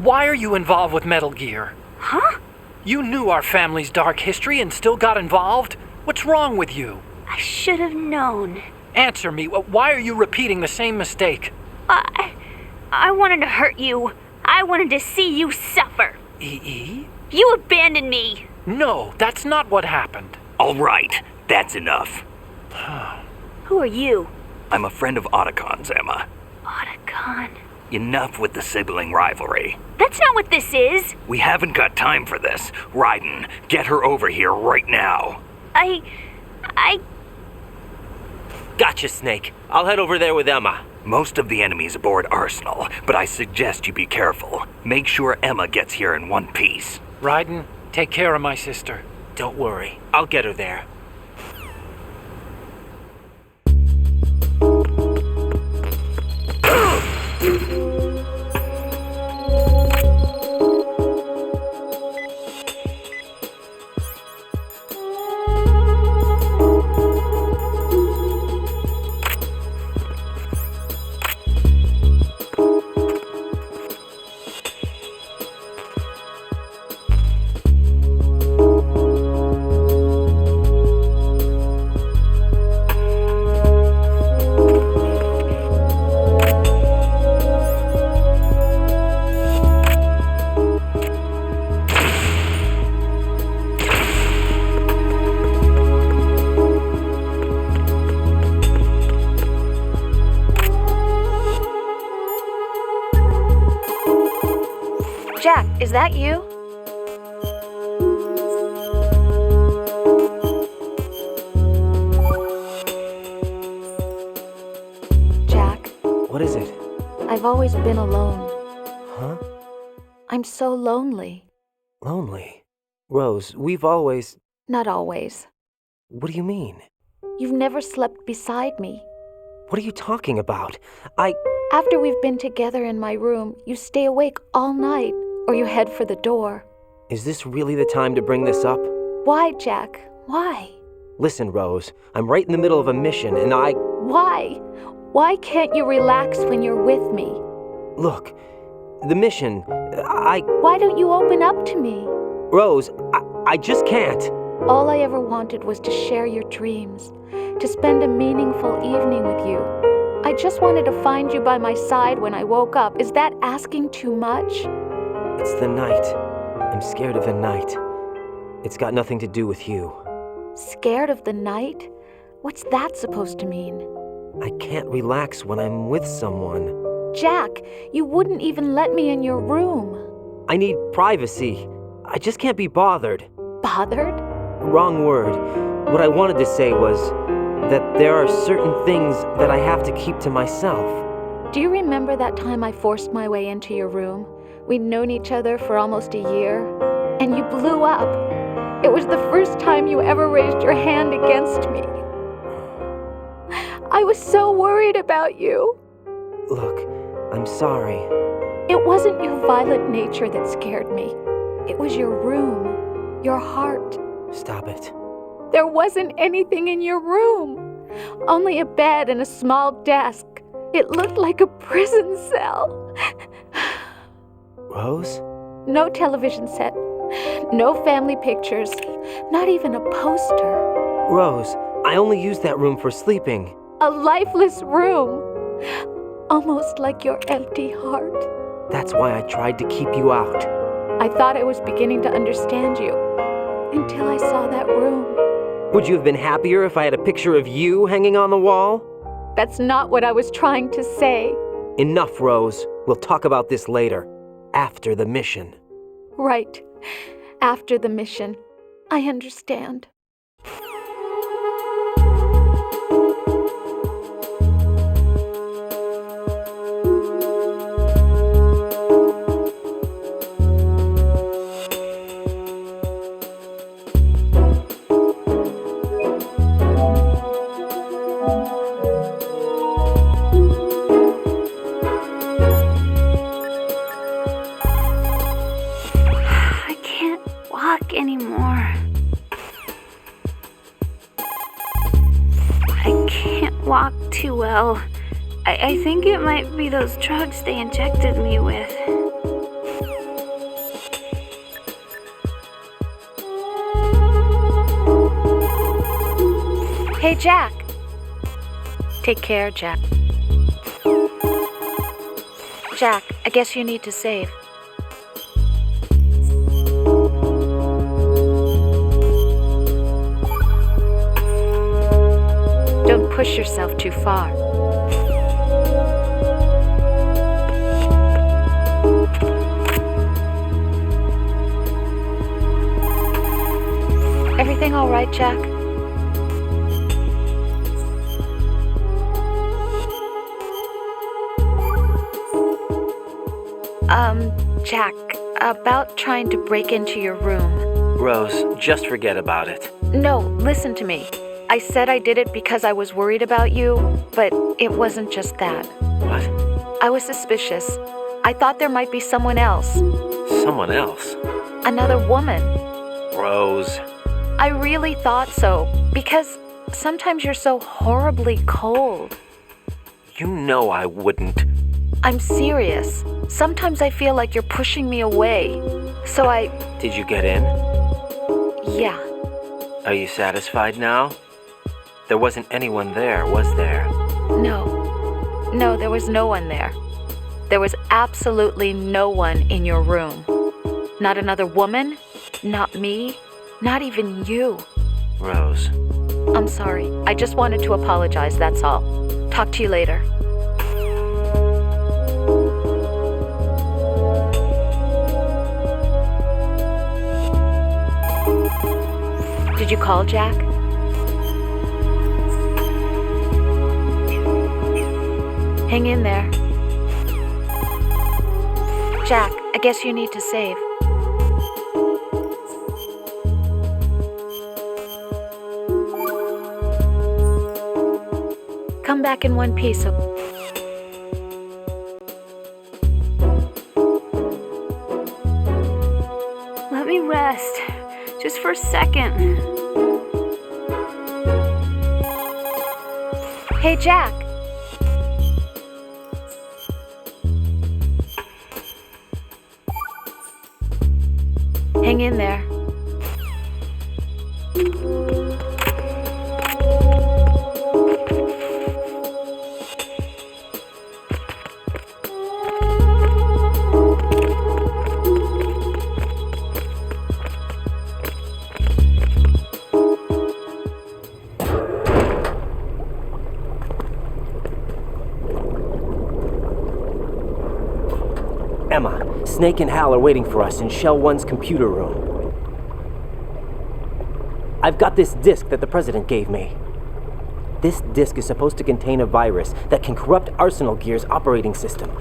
Why are you involved with Metal Gear? Huh? You knew our family's dark history and still got involved? What's wrong with you? I should have known. Answer me. Why are you repeating the same mistake? I wanted to hurt you. I wanted to see you suffer. EE? You abandoned me. No, that's not what happened. All right, that's enough. Who are you? I'm a friend of Otacon's, Emma. Otacon. Enough with the sibling rivalry. That's not what this is. We haven't got time for this. Raiden, get her over here right now. I... Gotcha, Snake. I'll head over there with Emma. Most of the enemy's aboard Arsenal, but I suggest you be careful. Make sure Emma gets here in one piece. Raiden, take care of my sister. Don't worry. I'll get her there. Jack, is that you? Jack, What is it? I've always been alone. Huh? I'm so lonely. Lonely. Rose, we've always... Not always. What do you mean? You've never slept beside me. What are you talking about? After we've been together in my room, you stay awake all night, or you head for the door. Is this really the time to bring this up? Why, Jack? Why? Listen, Rose, I'm right in the middle of a mission and Why? Why can't you relax when you're with me? Look, the mission, Why don't you open up to me? Rose, I just can't. All I ever wanted was to share your dreams, to spend a meaningful evening with you. I just wanted to find you by my side when I woke up. Is that asking too much? It's the night. I'm scared of the night. It's got nothing to do with you. Scared of the night? What's that supposed to mean? I can't relax when I'm with someone. Jack, you wouldn't even let me in your room. I need privacy. I just can't be bothered. Bothered? Wrong word. What I wanted to say was that there are certain things that I have to keep to myself. Do you remember that time I forced my way into your room? We'd known each other for almost a year, and you blew up. It was the first time you ever raised your hand against me. I was so worried about you. Look, I'm sorry. It wasn't your violent nature that scared me. It was your room, your heart. Stop it. There wasn't anything in your room. Only a bed and a small desk. It looked like a prison cell. Rose? No television set. No family pictures. Not even a poster. Rose, I only use that room for sleeping. A lifeless room. Almost like your empty heart. That's why I tried to keep you out. I thought I was beginning to understand you. Until I saw that room. Would you have been happier if I had a picture of you hanging on the wall? That's not what I was trying to say. Enough, Rose. We'll talk about this later. After the mission. Right. After the mission. I understand. Anymore. I can't walk too well. I think it might be those drugs they injected me with. Hey, Jack. Take care, Jack. Jack, I guess you need to save. Don't push yourself too far. Everything all right, Jack? Jack, about trying to break into your room. Rose, just forget about it. No, listen to me. I said I did it because I was worried about you, but it wasn't just that. What? I was suspicious. I thought there might be someone else. Someone else? Another woman. Rose. I really thought so, because sometimes you're so horribly cold. You know I wouldn't. I'm serious. Sometimes I feel like you're pushing me away. So I... Did you get in? Yeah. Are you satisfied now? There wasn't anyone there, was there? No. No, there was no one there. There was absolutely no one in your room. Not another woman, not me, not even you. Rose. I'm sorry. I just wanted to apologize, that's all. Talk to you later. Did you call Jack? Hang in there. Jack, I guess you need to save. Come back in one piece. Let me rest. Just for a second. Hey, Jack. Hang in there. Emma, Snake and Hal are waiting for us in Shell 1's computer room. I've got this disk that the President gave me. This disk is supposed to contain a virus that can corrupt Arsenal Gear's operating system.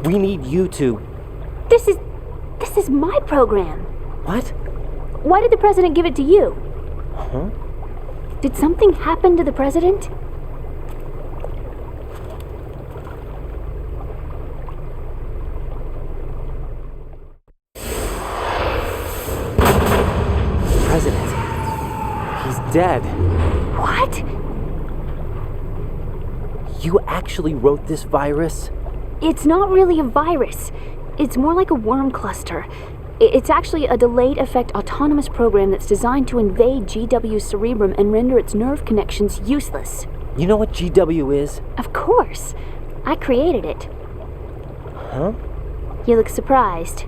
We need you to... This is my program. What? Why did the President give it to you? Huh? Did something happen to the President? President. He's dead. What? You actually wrote this virus? It's not really a virus. It's more like a worm cluster. It's actually a delayed effect autonomous program that's designed to invade GW's cerebrum and render its nerve connections useless. You know what GW is? Of course. I created it. Huh? You look surprised.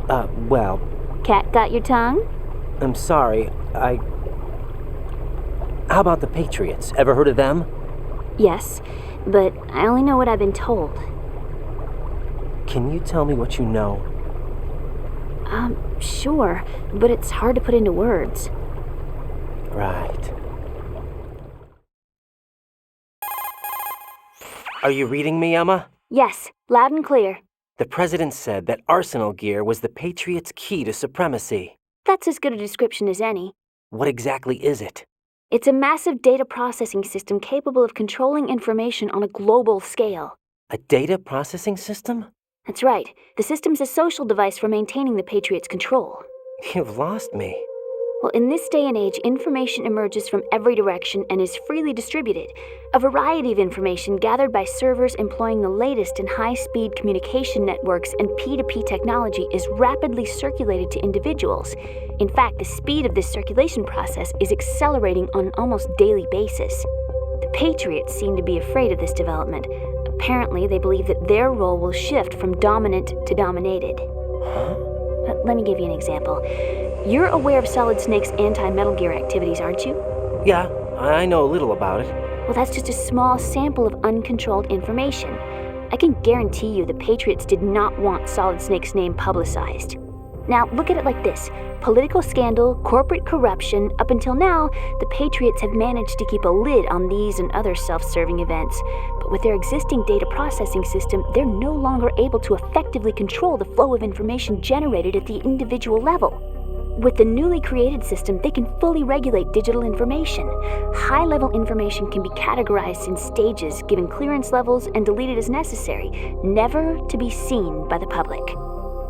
Well... Cat got your tongue? I'm sorry, How about the Patriots? Ever heard of them? Yes, but I only know what I've been told. Can you tell me what you know? Sure, but it's hard to put into words. Right. Are you reading me, Emma? Yes, loud and clear. The President said that Arsenal Gear was the Patriots' key to supremacy. That's as good a description as any. What exactly is it? It's a massive data processing system capable of controlling information on a global scale. A data processing system? That's right. The system's a social device for maintaining the Patriots' control. You've lost me. Well, in this day and age, information emerges from every direction and is freely distributed. A variety of information gathered by servers employing the latest in high-speed communication networks and P2P technology is rapidly circulated to individuals. In fact, the speed of this circulation process is accelerating on an almost daily basis. The Patriots seem to be afraid of this development. Apparently, they believe that their role will shift from dominant to dominated. Huh? Let me give you an example. You're aware of Solid Snake's anti-Metal Gear activities, aren't you? Yeah, I know a little about it. Well, that's just a small sample of uncontrolled information. I can guarantee you the Patriots did not want Solid Snake's name publicized. Now, look at it like this. Political scandal, corporate corruption, up until now, the Patriots have managed to keep a lid on these and other self-serving events. But with their existing data processing system, they're no longer able to effectively control the flow of information generated at the individual level. With the newly created system, they can fully regulate digital information. High-level information can be categorized in stages, given clearance levels, and deleted as necessary, never to be seen by the public.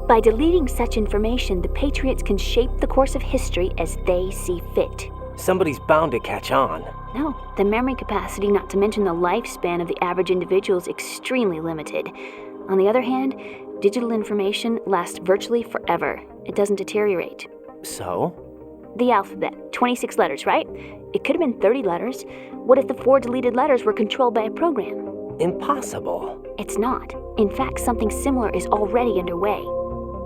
By deleting such information, the Patriots can shape the course of history as they see fit. Somebody's bound to catch on. No, the memory capacity, not to mention the lifespan of the average individual, is extremely limited. On the other hand, digital information lasts virtually forever. It doesn't deteriorate. So? The alphabet, 26 letters, right? It could have been 30 letters. What if the 4 deleted letters were controlled by a program? Impossible. It's not. In fact, something similar is already underway.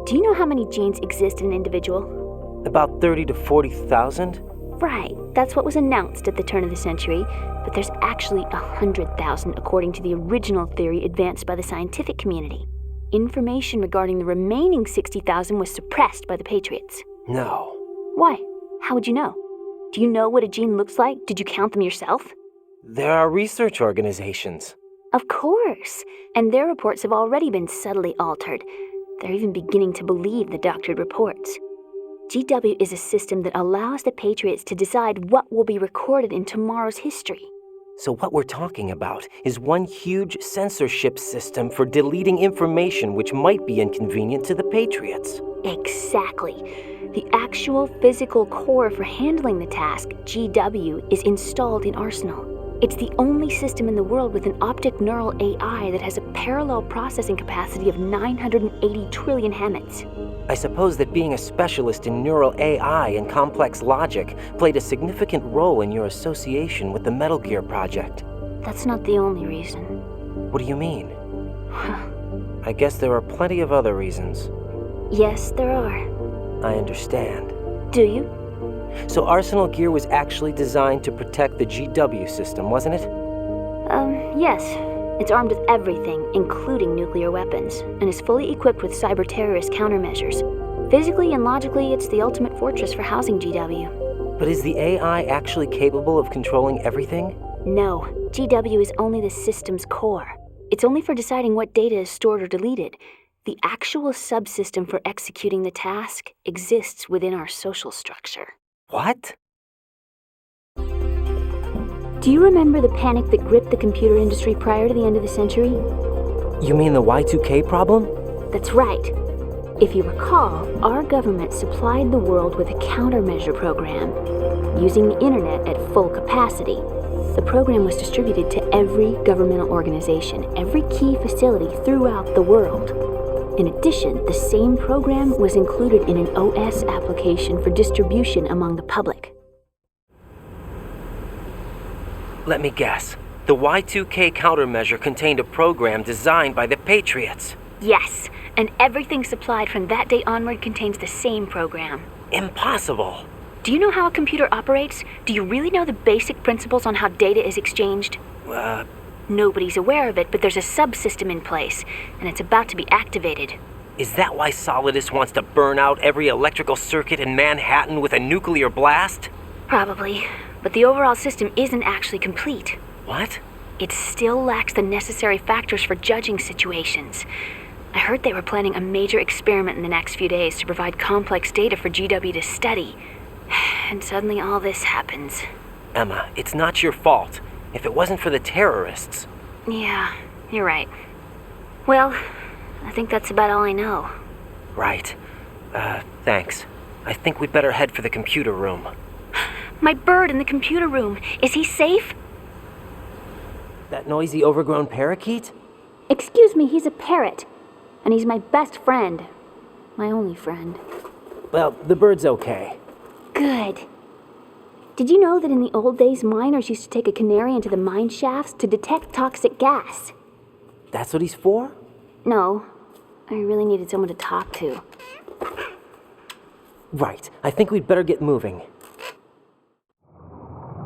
Do you know how many genes exist in an individual? About 30 to 40,000? Right. That's what was announced at the turn of the century. But there's actually 100,000 according to the original theory advanced by the scientific community. Information regarding the remaining 60,000 was suppressed by the Patriots. No. Why? How would you know? Do you know what a gene looks like? Did you count them yourself? There are research organizations. Of course. And their reports have already been subtly altered. They're even beginning to believe the doctored reports. GW is a system that allows the Patriots to decide what will be recorded in tomorrow's history. So what we're talking about is one huge censorship system for deleting information which might be inconvenient to the Patriots. Exactly. The actual physical core for handling the task, GW, is installed in Arsenal. It's the only system in the world with an optic neural AI that has a parallel processing capacity of 980 trillion Hammets. I suppose that being a specialist in neural AI and complex logic played a significant role in your association with the Metal Gear project. That's not the only reason. What do you mean? I guess there are plenty of other reasons. Yes, there are. I understand. Do you? So Arsenal Gear was actually designed to protect the GW system, wasn't it? Yes. It's armed with everything, including nuclear weapons, and is fully equipped with cyber-terrorist countermeasures. Physically and logically, it's the ultimate fortress for housing GW. But is the AI actually capable of controlling everything? No. GW is only the system's core. It's only for deciding what data is stored or deleted. The actual subsystem for executing the task exists within our social structure. What? Do you remember the panic that gripped the computer industry prior to the end of the century? You mean the Y2K problem? That's right. If you recall, our government supplied the world with a countermeasure program. Using the internet at full capacity, the program was distributed to every governmental organization, every key facility throughout the world. In addition, the same program was included in an OS application for distribution among the public. Let me guess. The Y2K countermeasure contained a program designed by the Patriots. Yes, and everything supplied from that day onward contains the same program. Impossible. Do you know how a computer operates? Do you really know the basic principles on how data is exchanged? Nobody's aware of it, but there's a subsystem in place, and it's about to be activated. Is that why Solidus wants to burn out every electrical circuit in Manhattan with a nuclear blast? Probably, but the overall system isn't actually complete. What? It still lacks the necessary factors for judging situations. I heard they were planning a major experiment in the next few days to provide complex data for GW to study. And suddenly all this happens. Emma, it's not your fault. If it wasn't for the terrorists... Yeah, you're right. Well, I think that's about all I know. Right. Thanks. I think we'd better head for the computer room. My bird in the computer room. Is he safe? That noisy, overgrown parakeet? Excuse me, he's a parrot. And he's my best friend. My only friend. Well, the bird's okay. Good. Did you know that in the old days, miners used to take a canary into the mine shafts to detect toxic gas? That's what he's for? No. I really needed someone to talk to. Right. I think we'd better get moving.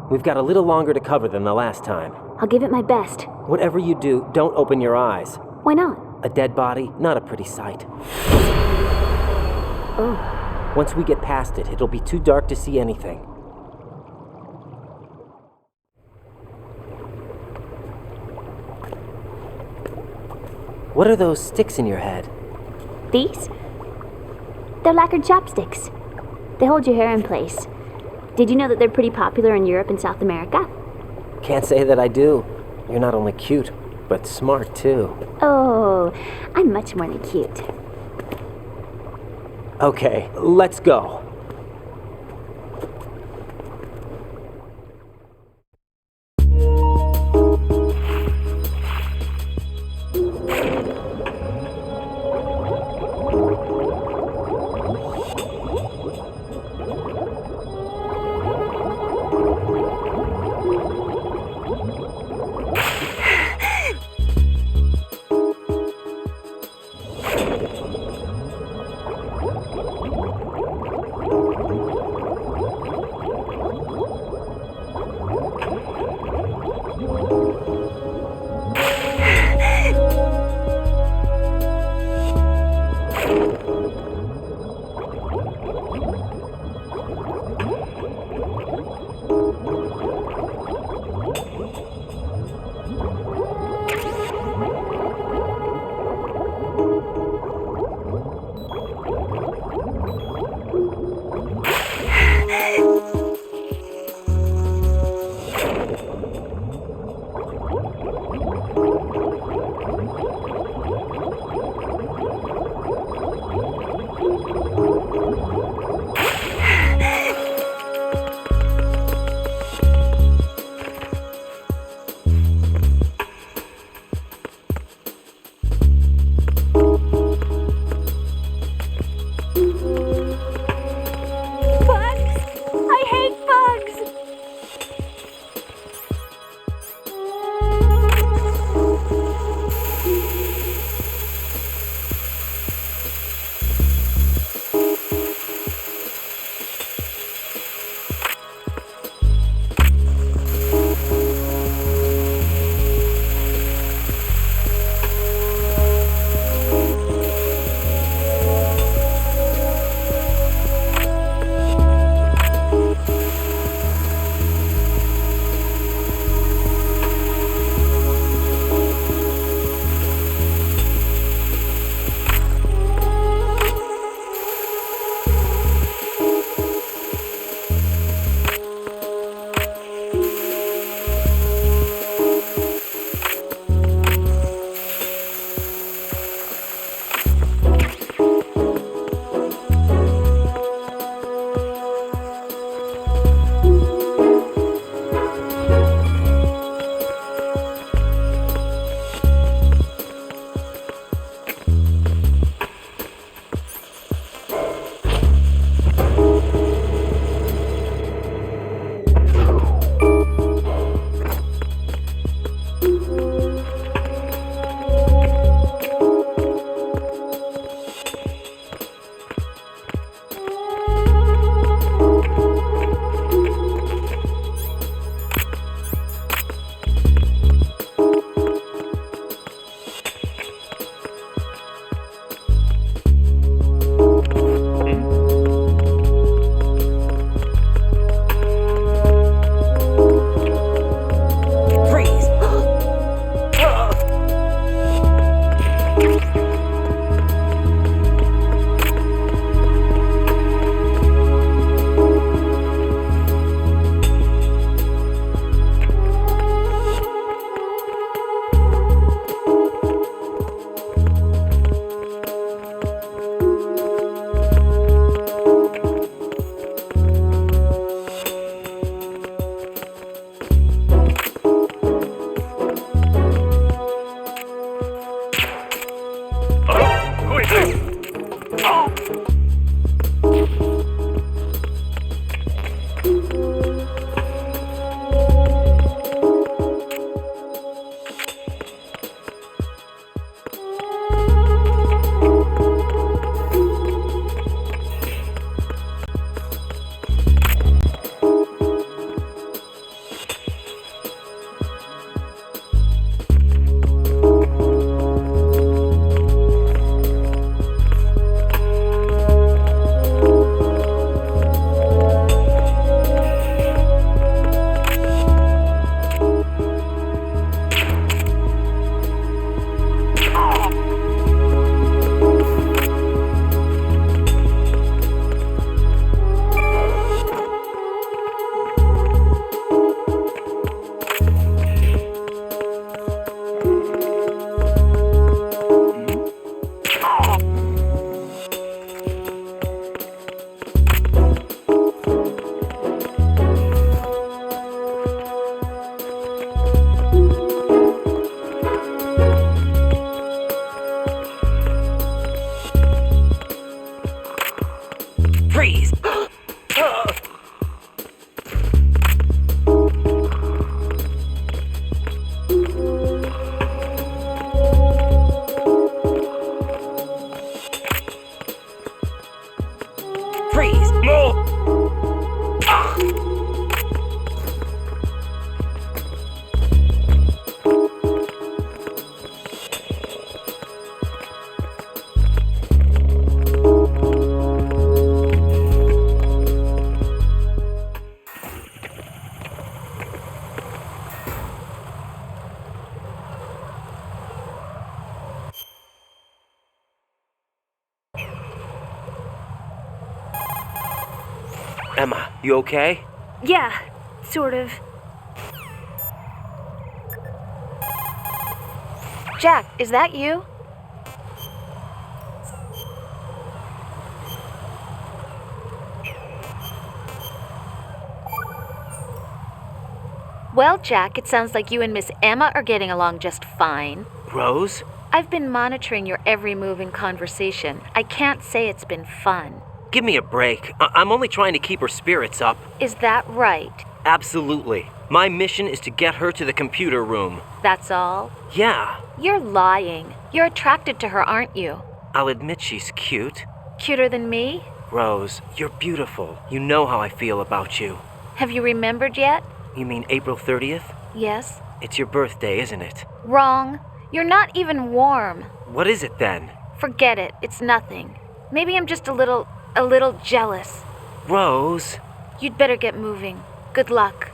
We've got a little longer to cover than the last time. I'll give it my best. Whatever you do, don't open your eyes. Why not? A dead body, not a pretty sight. Oh. Once we get past it, it'll be too dark to see anything. What are those sticks in your head? These? They're lacquered chopsticks. They hold your hair in place. Did you know that they're pretty popular in Europe and South America? Can't say that I do. You're not only cute, but smart too. Oh, I'm much more than cute. Okay, let's go. Freeze! Freeze! No! Emma, you okay? Yeah, sort of. Jack, is that you? Well, Jack, it sounds like you and Miss Emma are getting along just fine. Rose? I've been monitoring your every move and conversation. I can't say it's been fun. Give me a break. I'm only trying to keep her spirits up. Is that right? Absolutely. My mission is to get her to the computer room. That's all? Yeah. You're lying. You're attracted to her, aren't you? I'll admit she's cute. Cuter than me? Rose, you're beautiful. You know how I feel about you. Have you remembered yet? You mean April 30th? Yes. It's your birthday, isn't it? Wrong. You're not even warm. What is it then? Forget it. It's nothing. Maybe I'm just a little jealous. Rose? You'd better get moving. Good luck.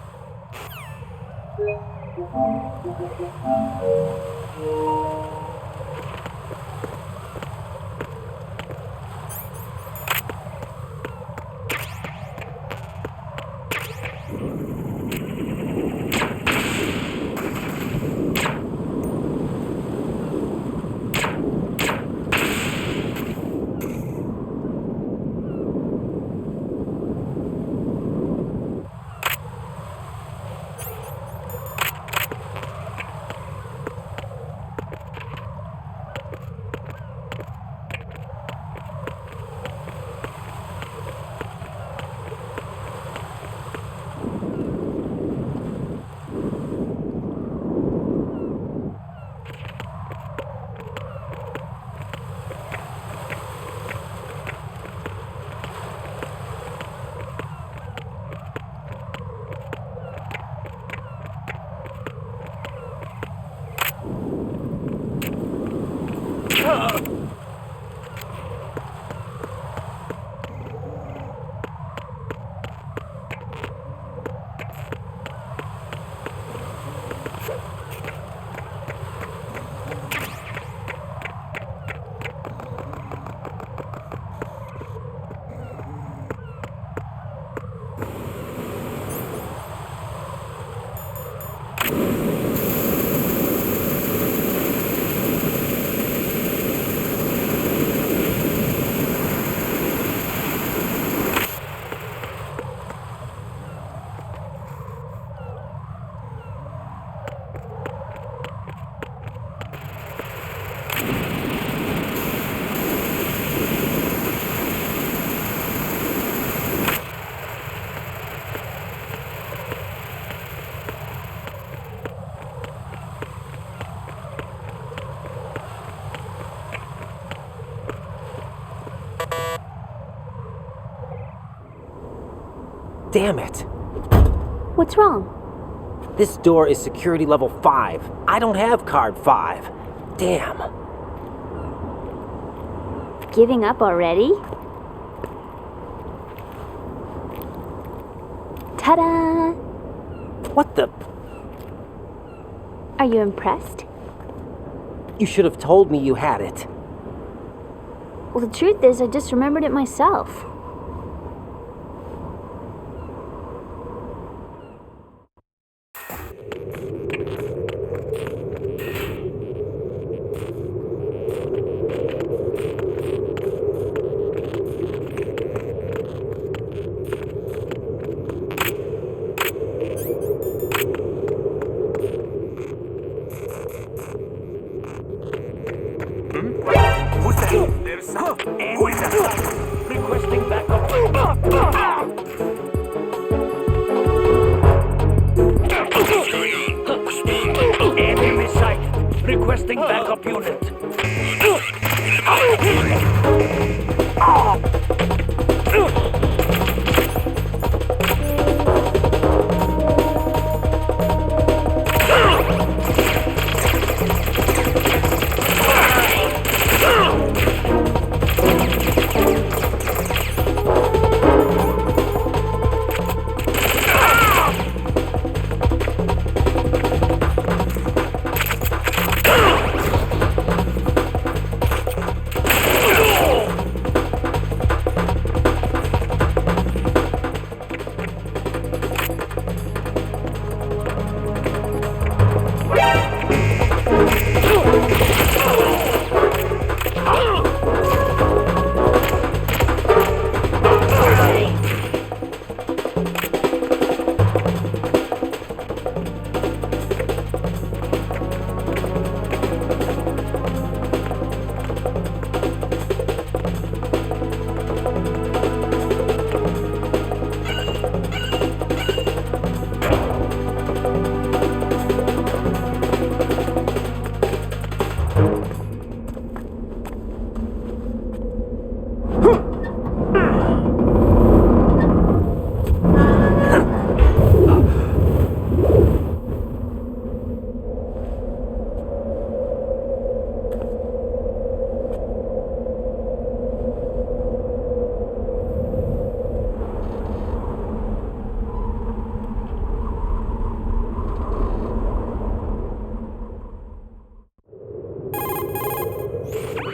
Damn it. What's wrong? This door is security level 5. I don't have card 5. Damn. Giving up already? Ta-da! What the? Are you impressed? You should have told me you had it. Well, the truth is, I just remembered it myself. Requesting Backup unit.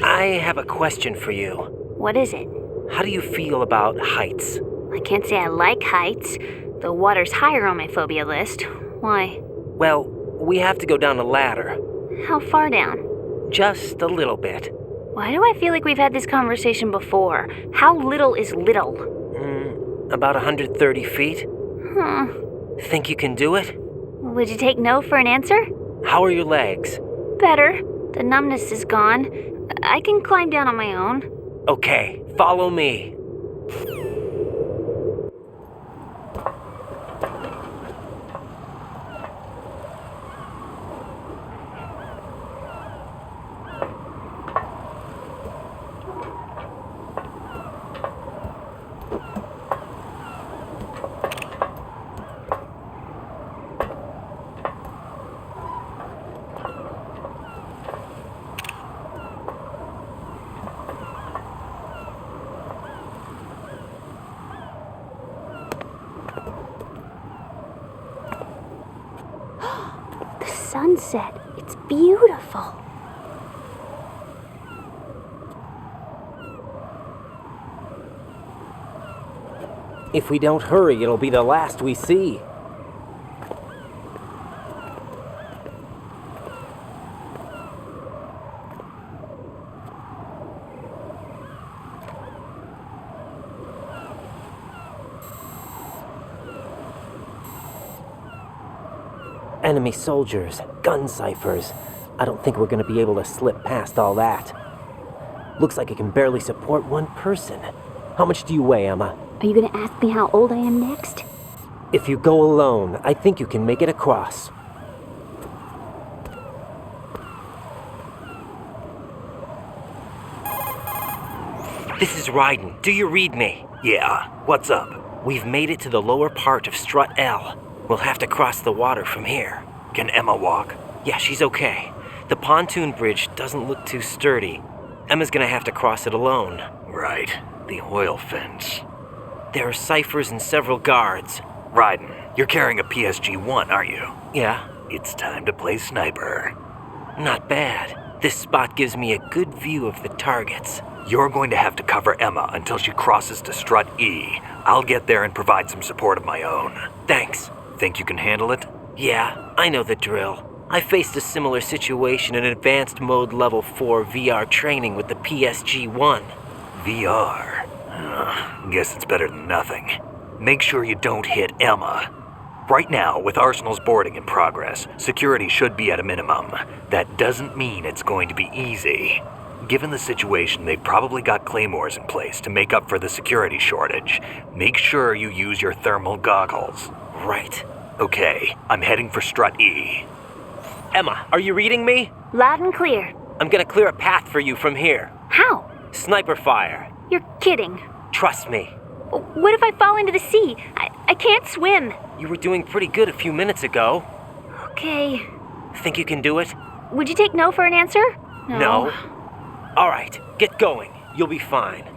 I have a question for you. What is it? How do you feel about heights? I can't say I like heights. The water's higher on my phobia list. Why? Well, we have to go down a ladder. How far down? Just a little bit. Why do I feel like we've had this conversation before? How little is little? About 130 feet. Think you can do it? Would you take no for an answer? How are your legs? Better. The numbness is gone. I can climb down on my own. Okay, follow me. Sunset. It's beautiful. If we don't hurry, it'll be the last we see. Enemy soldiers, gun ciphers. I don't think we're gonna be able to slip past all that. Looks like it can barely support one person. How much do you weigh, Emma? Are you gonna ask me how old I am next? If you go alone, I think you can make it across. This is Ryden. Do you read me? Yeah, what's up? We've made it to the lower part of Strut L. We'll have to cross the water from here. Can Emma walk? Yeah, she's okay. The pontoon bridge doesn't look too sturdy. Emma's gonna have to cross it alone. Right, the oil fence. There are ciphers and several guards. Ryden, you're carrying a PSG-1, aren't you? Yeah, It's time to play sniper. not bad. This spot gives me a good view of the targets. You're going to have to cover Emma until she crosses to Strut E. I'll get there and provide some support of my own. Thanks. Think you can handle it? Yeah, I know the drill. I faced a similar situation in Advanced Mode Level 4 VR training with the PSG-1. VR? Guess it's better than nothing. Make sure you don't hit Emma. Right now, with Arsenal's boarding in progress, security should be at a minimum. That doesn't mean it's going to be easy. Given the situation, they've probably got claymores in place to make up for the security shortage. Make sure you use your thermal goggles. Right. Okay, I'm heading for Strut E. Emma, are you reading me? Loud and clear. I'm gonna clear a path for you from here. How? Sniper fire. You're kidding. Trust me. What if I fall into the sea? I can't swim. You were doing pretty good a few minutes ago. Okay. Think you can do it? Would you take no for an answer? No. All right, get going. You'll be fine.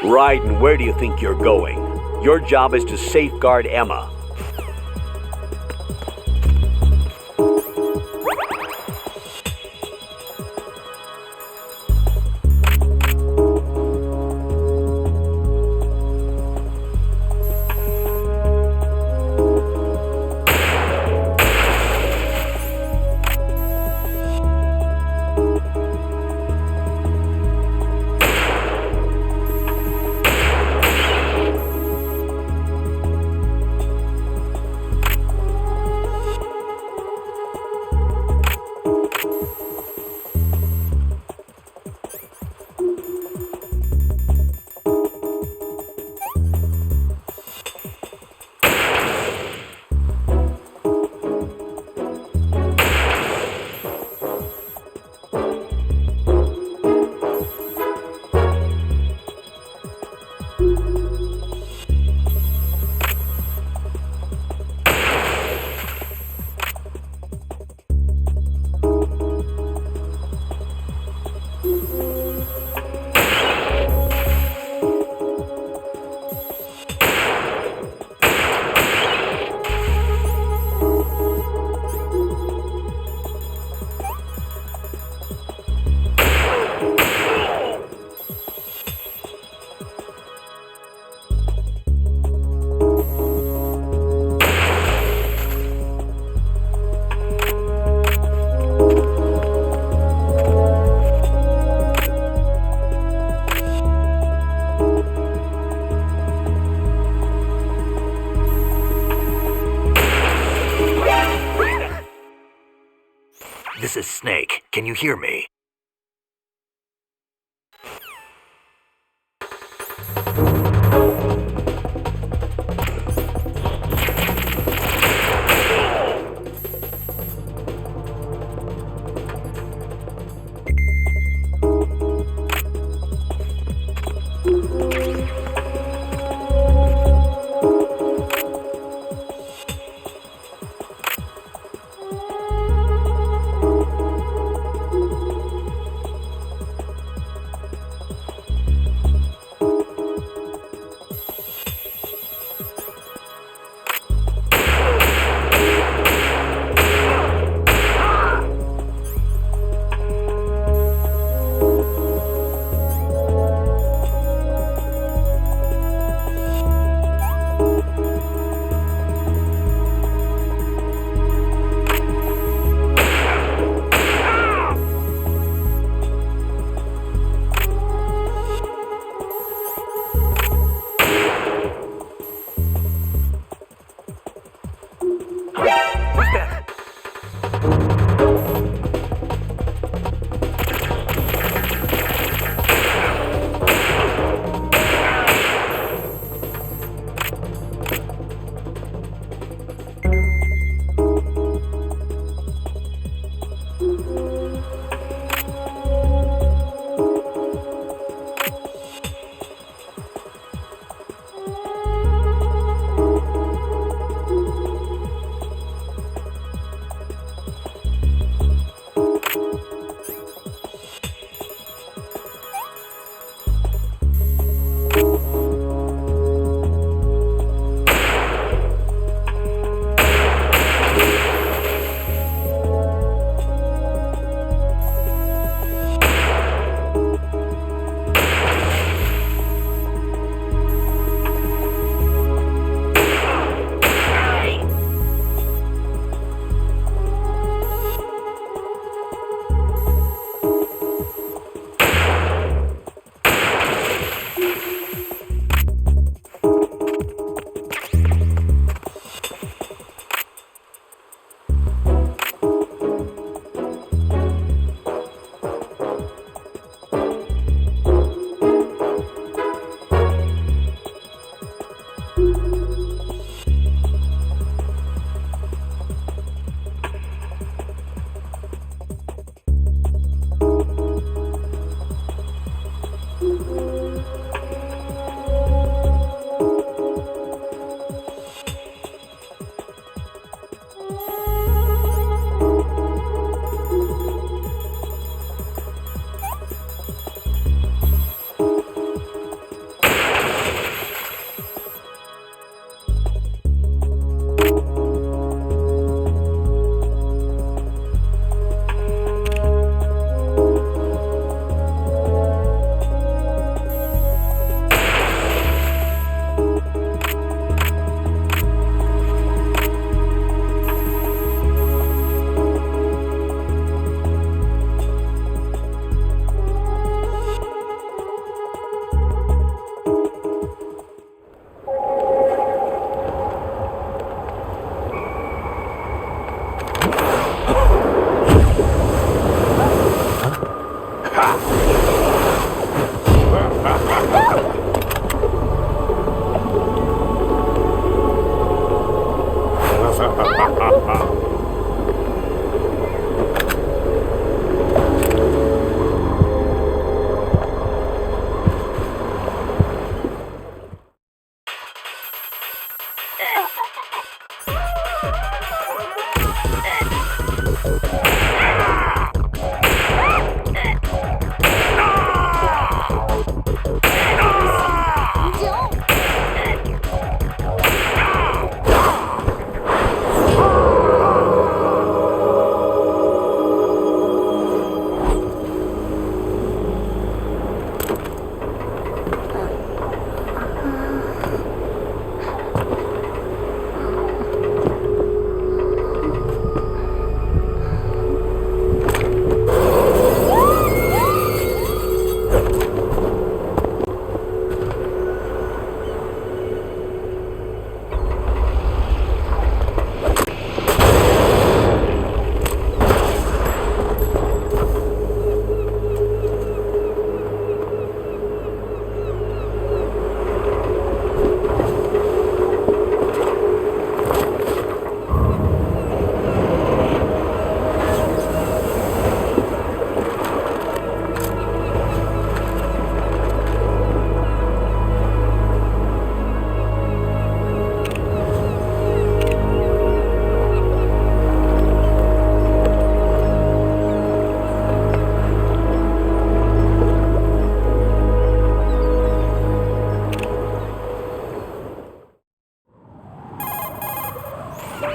Raiden, where do you think you're going? Your job is to safeguard Emma. This is Snake. Can you hear me?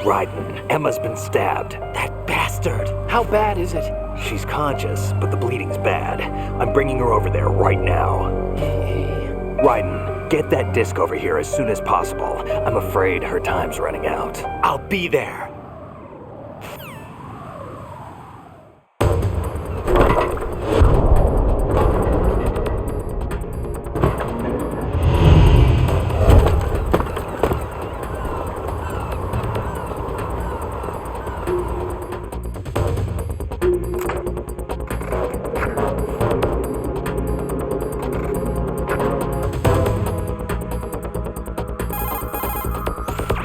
Raiden, Emma's been stabbed. That bastard. How bad is it? She's conscious, but the bleeding's bad. I'm bringing her over there right now. Raiden, get that disc over here as soon as possible. I'm afraid her time's running out. I'll be there.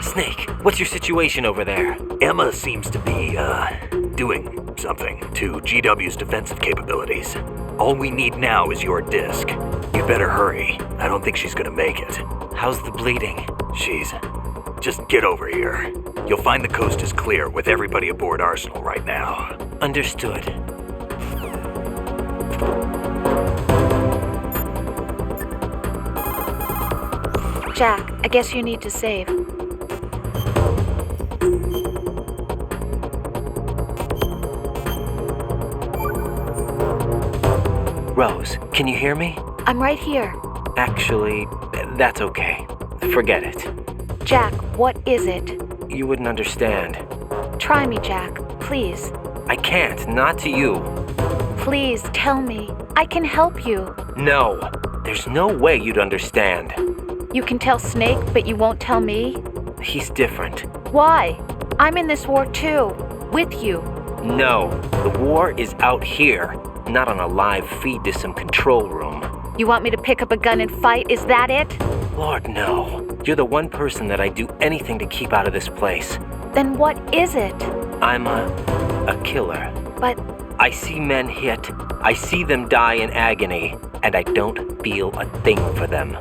Snake, what's your situation over there? Emma seems to be, doing something to GW's defensive capabilities. All we need now is your disc. You better hurry. I don't think she's gonna make it. How's the bleeding? Just get over here. You'll find the coast is clear with everybody aboard Arsenal right now. Understood. Jack, I guess you need to save. Rose, can you hear me? I'm right here. Actually, that's okay. Forget it. Jack, what is it? You wouldn't understand. Try me, Jack. Please. I can't, not to you. Please, tell me. I can help you. No, there's no way you'd understand. You can tell Snake, but you won't tell me? He's different. Why? I'm in this war too. With you. No, the war is out here, not on a live feed to some control room. You want me to pick up a gun and fight? Is that it? Lord, no. You're the one person that I'd do anything to keep out of this place. Then what is it? I'm a killer. But I see men hit, I see them die in agony, and I don't feel a thing for them.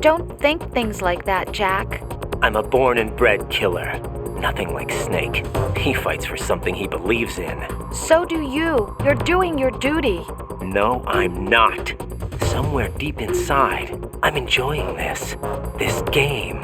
don't think things like that, Jack. I'm a born and bred killer. Nothing like Snake. He fights for something he believes in. So do you. You're doing your duty. No, I'm not. Somewhere deep inside, I'm enjoying this game.